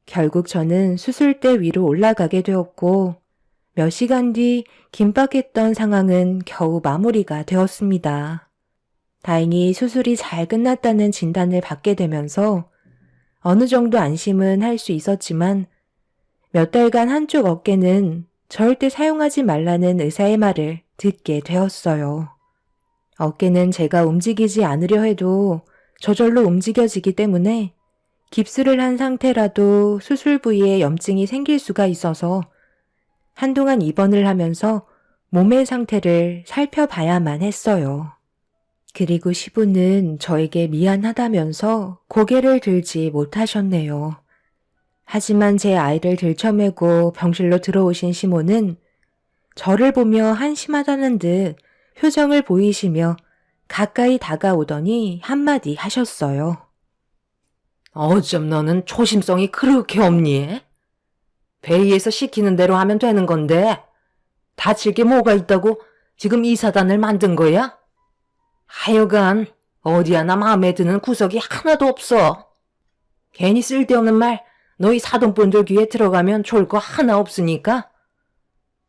결국 저는 수술대 위로 올라가게 되었고 몇 시간 뒤 긴박했던 상황은 겨우 마무리가 되었습니다. 다행히 수술이 잘 끝났다는 진단을 받게 되면서 어느 정도 안심은 할 수 있었지만 몇 달간 한쪽 어깨는 절대 사용하지 말라는 의사의 말을 듣게 되었어요. 어깨는 제가 움직이지 않으려 해도 저절로 움직여지기 때문에 깁스를 한 상태라도 수술 부위에 염증이 생길 수가 있어서 한동안 입원을 하면서 몸의 상태를 살펴봐야만 했어요. 그리고 시부는 저에게 미안하다면서 고개를 들지 못하셨네요. 하지만 제 아이를 들쳐매고 병실로 들어오신 시모는 저를 보며 한심하다는 듯 표정을 보이시며 가까이 다가오더니 한마디 하셨어요. 어쩜 너는 초심성이 그렇게 없니? 회의에서 시키는 대로 하면 되는 건데 다칠 게 뭐가 있다고 지금 이 사단을 만든 거야? 하여간 어디 하나 마음에 드는 구석이 하나도 없어. 괜히 쓸데없는 말 너희 사돈분들 귀에 들어가면 좋을 거 하나 없으니까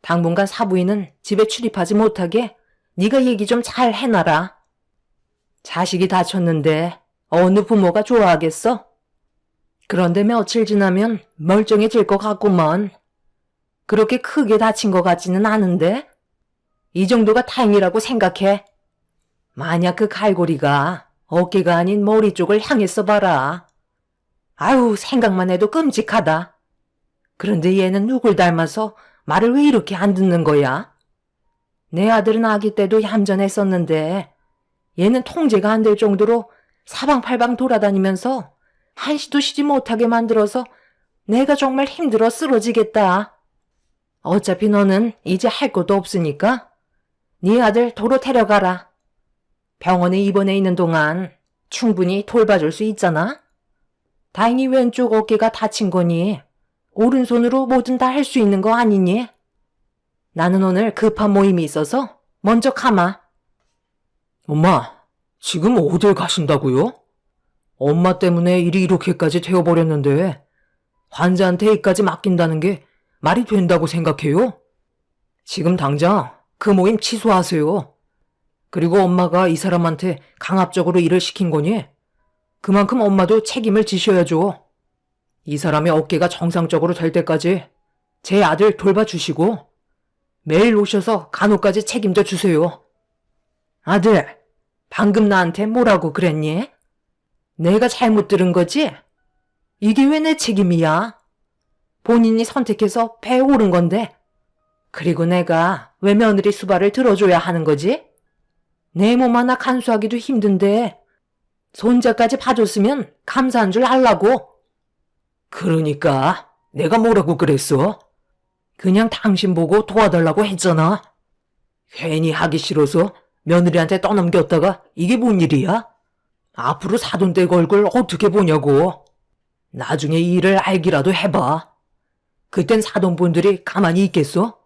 당분간 사부인은 집에 출입하지 못하게 네가 얘기 좀 잘 해놔라. 자식이 다쳤는데 어느 부모가 좋아하겠어? 그런데 며칠 지나면 멀쩡해질 것 같구먼. 그렇게 크게 다친 것 같지는 않은데? 이 정도가 다행이라고 생각해. 만약 그 갈고리가 어깨가 아닌 머리 쪽을 향했어 봐라. 아유, 생각만 해도 끔찍하다. 그런데 얘는 누굴 닮아서 말을 왜 이렇게 안 듣는 거야? 내 아들은 아기 때도 얌전했었는데 얘는 통제가 안 될 정도로 사방팔방 돌아다니면서 한시도 쉬지 못하게 만들어서 내가 정말 힘들어 쓰러지겠다. 어차피 너는 이제 할 것도 없으니까 네 아들 도로 데려가라. 병원에 입원해 있는 동안 충분히 돌봐줄 수 있잖아. 다행히 왼쪽 어깨가 다친 거니 오른손으로 뭐든 다 할 수 있는 거 아니니? 나는 오늘 급한 모임이 있어서 먼저 가마. 엄마, 지금 어딜 가신다고요? 엄마 때문에 일이 이렇게까지 되어버렸는데 환자한테 이까지 맡긴다는 게 말이 된다고 생각해요? 지금 당장 그 모임 취소하세요. 그리고 엄마가 이 사람한테 강압적으로 일을 시킨 거니 그만큼 엄마도 책임을 지셔야죠. 이 사람의 어깨가 정상적으로 될 때까지 제 아들 돌봐주시고 매일 오셔서 간호까지 책임져 주세요. 아들, 방금 나한테 뭐라고 그랬니? 내가 잘못 들은 거지? 이게 왜 내 책임이야? 본인이 선택해서 배에 오른 건데. 그리고 내가 왜 며느리 수발을 들어줘야 하는 거지? 내 몸 하나 간수하기도 힘든데 손자까지 봐줬으면 감사한 줄 알라고. 그러니까 내가 뭐라고 그랬어? 그냥 당신 보고 도와달라고 했잖아. 괜히 하기 싫어서 며느리한테 떠넘겼다가 이게 뭔 일이야? 앞으로 사돈댁 얼굴 어떻게 보냐고. 나중에 이 일을 알기라도 해봐. 그땐 사돈분들이 가만히 있겠어?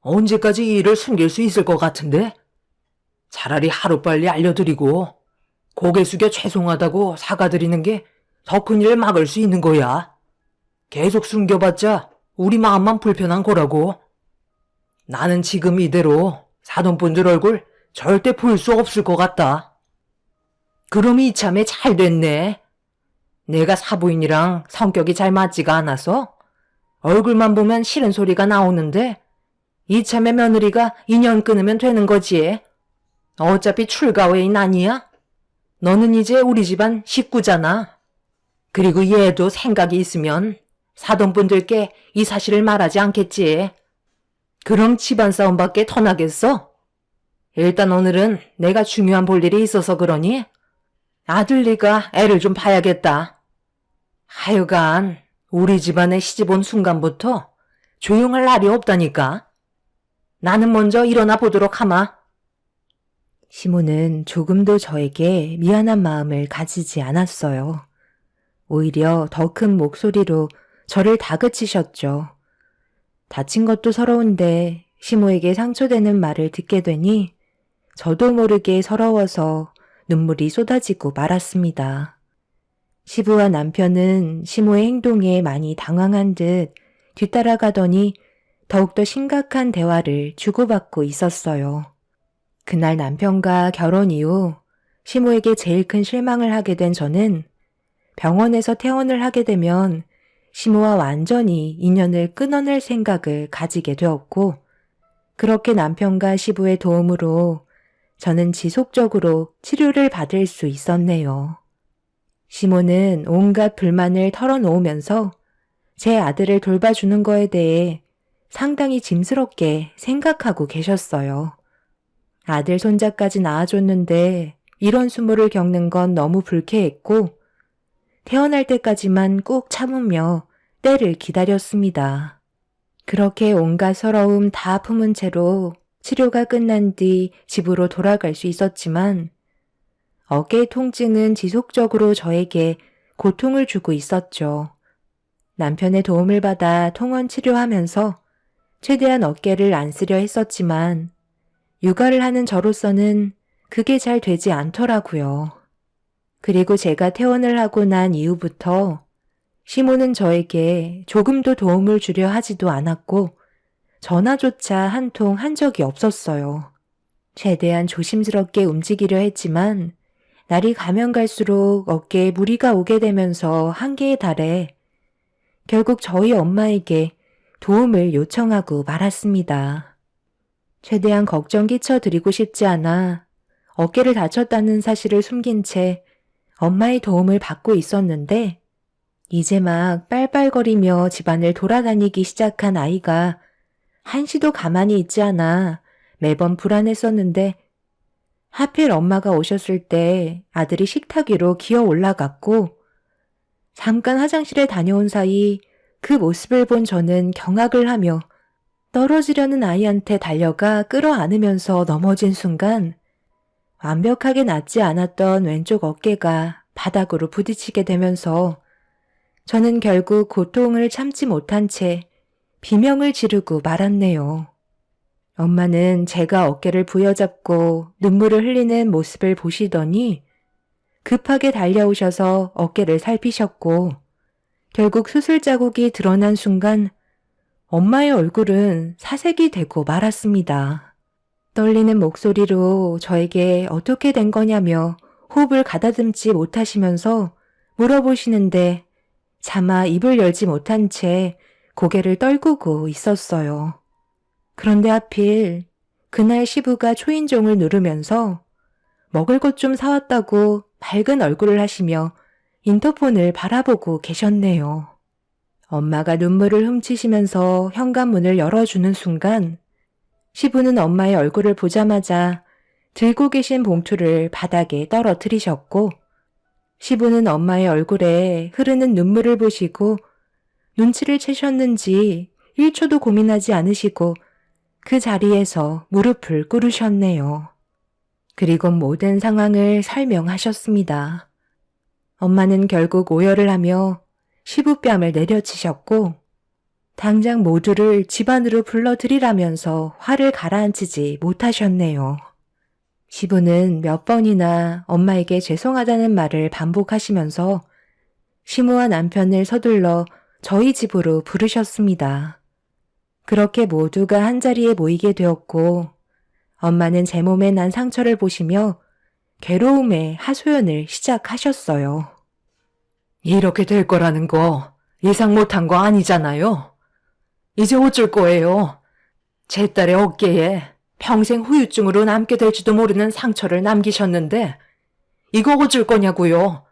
언제까지 이 일을 숨길 수 있을 것 같은데? 차라리 하루빨리 알려드리고 고개 숙여 죄송하다고 사과드리는 게 더 큰 일을 막을 수 있는 거야. 계속 숨겨봤자 우리 마음만 불편한 거라고. 나는 지금 이대로 사돈분들 얼굴 절대 볼 수 없을 것 같다. 그럼 이참에 잘 됐네. 내가 사부인이랑 성격이 잘 맞지가 않아서 얼굴만 보면 싫은 소리가 나오는데 이참에 며느리가 인연 끊으면 되는 거지. 어차피 출가외인 아니야? 너는 이제 우리 집안 식구잖아. 그리고 얘도 생각이 있으면 사돈분들께 이 사실을 말하지 않겠지. 그럼 집안 싸움밖에 더 나겠어? 일단 오늘은 내가 중요한 볼 일이 있어서 그러니 아들네가 애를 좀 봐야겠다. 하여간 우리 집안에 시집 온 순간부터 조용할 날이 없다니까. 나는 먼저 일어나 보도록 하마. 시모는 조금도 저에게 미안한 마음을 가지지 않았어요. 오히려 더 큰 목소리로 저를 다그치셨죠. 다친 것도 서러운데 시모에게 상처되는 말을 듣게 되니 저도 모르게 서러워서 눈물이 쏟아지고 말았습니다. 시부와 남편은 시모의 행동에 많이 당황한 듯 뒤따라가더니 더욱더 심각한 대화를 주고받고 있었어요. 그날 남편과 결혼 이후 시모에게 제일 큰 실망을 하게 된 저는 병원에서 퇴원을 하게 되면 시모와 완전히 인연을 끊어낼 생각을 가지게 되었고, 그렇게 남편과 시부의 도움으로 저는 지속적으로 치료를 받을 수 있었네요. 시모는 온갖 불만을 털어놓으면서 제 아들을 돌봐주는 거에 대해 상당히 짐스럽게 생각하고 계셨어요. 아들 손자까지 낳아줬는데 이런 수모를 겪는 건 너무 불쾌했고 태어날 때까지만 꾹 참으며 때를 기다렸습니다. 그렇게 온갖 서러움 다 품은 채로 치료가 끝난 뒤 집으로 돌아갈 수 있었지만 어깨 통증은 지속적으로 저에게 고통을 주고 있었죠. 남편의 도움을 받아 통원 치료하면서 최대한 어깨를 안 쓰려 했었지만 육아를 하는 저로서는 그게 잘 되지 않더라고요. 그리고 제가 퇴원을 하고 난 이후부터 시모는 저에게 조금도 도움을 주려 하지도 않았고 전화조차 한 통 한 적이 없었어요. 최대한 조심스럽게 움직이려 했지만 날이 가면 갈수록 어깨에 무리가 오게 되면서 한계에 달해 결국 저희 엄마에게 도움을 요청하고 말았습니다. 최대한 걱정 끼쳐드리고 싶지 않아 어깨를 다쳤다는 사실을 숨긴 채 엄마의 도움을 받고 있었는데 이제 막 빨빨거리며 집안을 돌아다니기 시작한 아이가 한시도 가만히 있지 않아 매번 불안했었는데 하필 엄마가 오셨을 때 아들이 식탁 위로 기어 올라갔고 잠깐 화장실에 다녀온 사이 그 모습을 본 저는 경악을 하며 떨어지려는 아이한테 달려가 끌어안으면서 넘어진 순간 완벽하게 낫지 않았던 왼쪽 어깨가 바닥으로 부딪히게 되면서 저는 결국 고통을 참지 못한 채 비명을 지르고 말았네요. 엄마는 제가 어깨를 부여잡고 눈물을 흘리는 모습을 보시더니 급하게 달려오셔서 어깨를 살피셨고 결국 수술 자국이 드러난 순간 엄마의 얼굴은 사색이 되고 말았습니다. 떨리는 목소리로 저에게 어떻게 된 거냐며 호흡을 가다듬지 못하시면서 물어보시는데 차마 입을 열지 못한 채 고개를 떨구고 있었어요. 그런데 하필 그날 시부가 초인종을 누르면서 먹을 것 좀 사왔다고 밝은 얼굴을 하시며 인터폰을 바라보고 계셨네요. 엄마가 눈물을 훔치시면서 현관문을 열어주는 순간 시부는 엄마의 얼굴을 보자마자 들고 계신 봉투를 바닥에 떨어뜨리셨고 시부는 엄마의 얼굴에 흐르는 눈물을 보시고 눈치를 채셨는지 1초도 고민하지 않으시고 그 자리에서 무릎을 꿇으셨네요. 그리고 모든 상황을 설명하셨습니다. 엄마는 결국 오열을 하며 시부뺨을 내려치셨고 당장 모두를 집 안으로 불러들이라면서 화를 가라앉히지 못하셨네요. 시부는 몇 번이나 엄마에게 죄송하다는 말을 반복하시면서 시모와 남편을 서둘러 저희 집으로 부르셨습니다. 그렇게 모두가 한자리에 모이게 되었고 엄마는 제 몸에 난 상처를 보시며 괴로움의 하소연을 시작하셨어요. 이렇게 될 거라는 거 예상 못한 거 아니잖아요. 이제 어쩔 거예요. 제 딸의 어깨에 평생 후유증으로 남게 될지도 모르는 상처를 남기셨는데 이거 어쩔 거냐고요.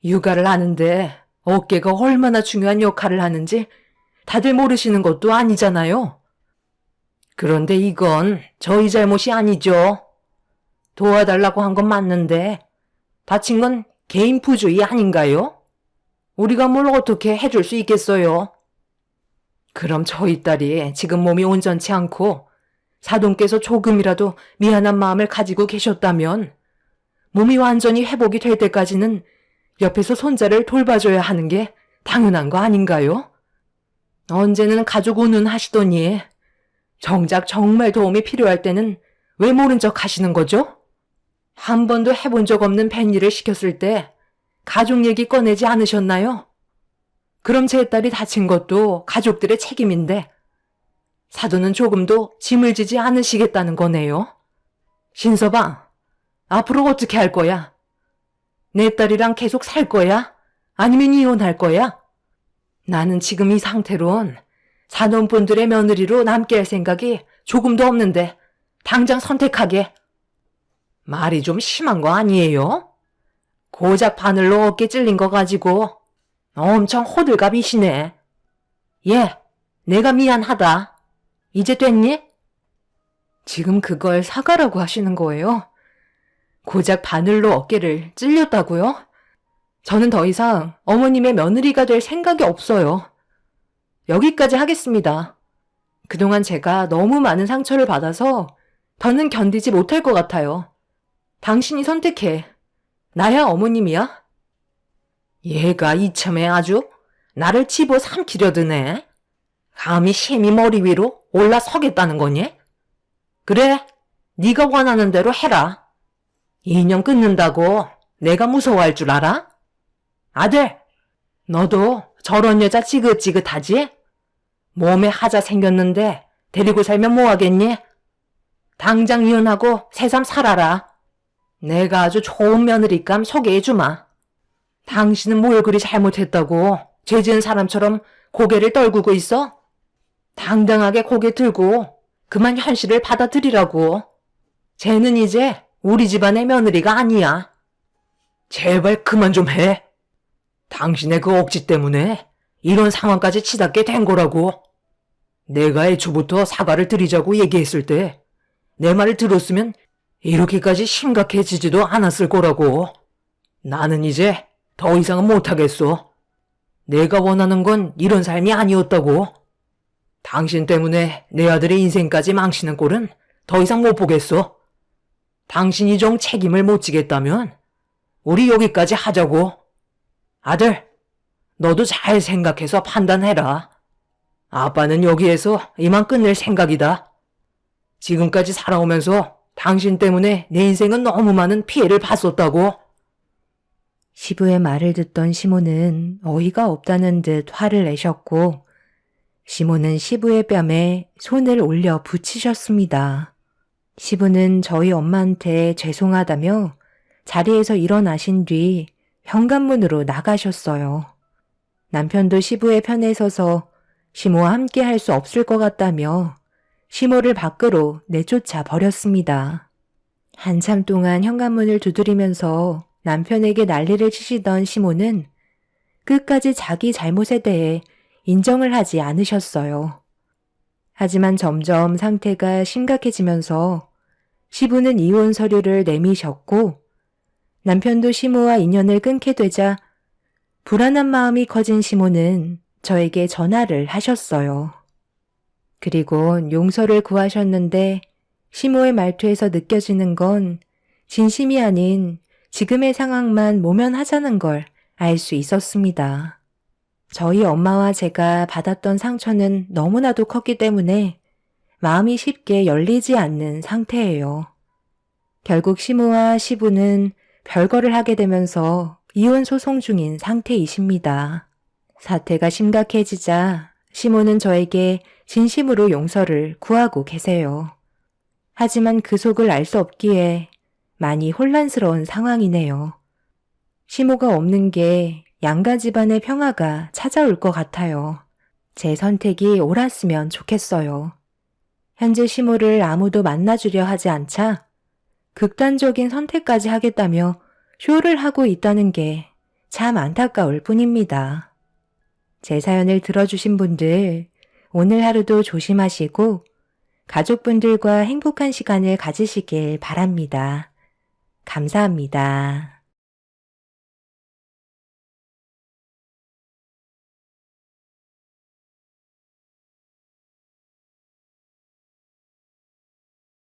육아를 하는데 어깨가 얼마나 중요한 역할을 하는지 다들 모르시는 것도 아니잖아요. 그런데 이건 저희 잘못이 아니죠. 도와달라고 한 건 맞는데 다친 건 개인 부주의 아닌가요? 우리가 뭘 어떻게 해줄 수 있겠어요? 그럼 저희 딸이 지금 몸이 온전치 않고 사돈께서 조금이라도 미안한 마음을 가지고 계셨다면 몸이 완전히 회복이 될 때까지는 옆에서 손자를 돌봐줘야 하는 게 당연한 거 아닌가요? 언제는 가족 운운하시더니 정작 정말 도움이 필요할 때는 왜 모른 척 하시는 거죠? 한 번도 해본 적 없는 뱃일을 시켰을 때 가족 얘기 꺼내지 않으셨나요? 그럼 제 딸이 다친 것도 가족들의 책임인데 사돈은 조금도 짐을 지지 않으시겠다는 거네요. 신서방, 앞으로 어떻게 할 거야? 내 딸이랑 계속 살 거야? 아니면 이혼할 거야? 나는 지금 이 상태론 사돈분들의 며느리로 남게 할 생각이 조금도 없는데 당장 선택하게. 말이 좀 심한 거 아니에요? 고작 바늘로 어깨 찔린 거 가지고 엄청 호들갑이시네. 예, 내가 미안하다. 이제 됐니? 지금 그걸 사과라고 하시는 거예요? 고작 바늘로 어깨를 찔렸다고요? 저는 더 이상 어머님의 며느리가 될 생각이 없어요. 여기까지 하겠습니다. 그동안 제가 너무 많은 상처를 받아서 더는 견디지 못할 것 같아요. 당신이 선택해. 나야 어머님이야? 얘가 이참에 아주 나를 집어삼키려 드네. 감히 심히 머리 위로 올라서겠다는 거니? 그래, 네가 원하는 대로 해라. 인연 끊는다고 내가 무서워할 줄 알아? 아들, 너도 저런 여자 지긋지긋하지? 몸에 하자 생겼는데 데리고 살면 뭐하겠니? 당장 이혼하고 새삼 살아라. 내가 아주 좋은 며느리감 소개해주마. 당신은 뭘 그리 잘못했다고 죄 지은 사람처럼 고개를 떨구고 있어? 당당하게 고개 들고 그만 현실을 받아들이라고. 쟤는 이제 우리 집안의 며느리가 아니야. 제발 그만 좀 해. 당신의 그 억지 때문에 이런 상황까지 치닫게 된 거라고. 내가 애초부터 사과를 드리자고 얘기했을 때 내 말을 들었으면 이렇게까지 심각해지지도 않았을 거라고. 나는 이제 더 이상은 못하겠어. 내가 원하는 건 이런 삶이 아니었다고. 당신 때문에 내 아들의 인생까지 망치는 꼴은 더 이상 못 보겠어. 당신이 좀 책임을 못 지겠다면 우리 여기까지 하자고. 아들, 너도 잘 생각해서 판단해라. 아빠는 여기에서 이만 끝낼 생각이다. 지금까지 살아오면서 당신 때문에 내 인생은 너무 많은 피해를 봤었다고. 시부의 말을 듣던 시모는 어이가 없다는 듯 화를 내셨고 시모는 시부의 뺨에 손을 올려 붙이셨습니다. 시부는 저희 엄마한테 죄송하다며 자리에서 일어나신 뒤 현관문으로 나가셨어요. 남편도 시부의 편에 서서 시모와 함께 할 수 없을 것 같다며 시모를 밖으로 내쫓아 버렸습니다. 한참 동안 현관문을 두드리면서 남편에게 난리를 치시던 시모는 끝까지 자기 잘못에 대해 인정을 하지 않으셨어요. 하지만 점점 상태가 심각해지면서 시부는 이혼 서류를 내미셨고 남편도 시모와 인연을 끊게 되자 불안한 마음이 커진 시모는 저에게 전화를 하셨어요. 그리고 용서를 구하셨는데 시모의 말투에서 느껴지는 건 진심이 아닌 지금의 상황만 모면하자는 걸 알 수 있었습니다. 저희 엄마와 제가 받았던 상처는 너무나도 컸기 때문에 마음이 쉽게 열리지 않는 상태예요. 결국 시모와 시부는 별거를 하게 되면서 이혼 소송 중인 상태이십니다. 사태가 심각해지자 시모는 저에게 진심으로 용서를 구하고 계세요. 하지만 그 속을 알 수 없기에 많이 혼란스러운 상황이네요. 시모가 없는 게 양가 집안의 평화가 찾아올 것 같아요. 제 선택이 옳았으면 좋겠어요. 현재 시모를 아무도 만나주려 하지 않자 극단적인 선택까지 하겠다며 쇼를 하고 있다는 게 참 안타까울 뿐입니다. 제 사연을 들어주신 분들, 오늘 하루도 조심하시고 가족분들과 행복한 시간을 가지시길 바랍니다. 감사합니다.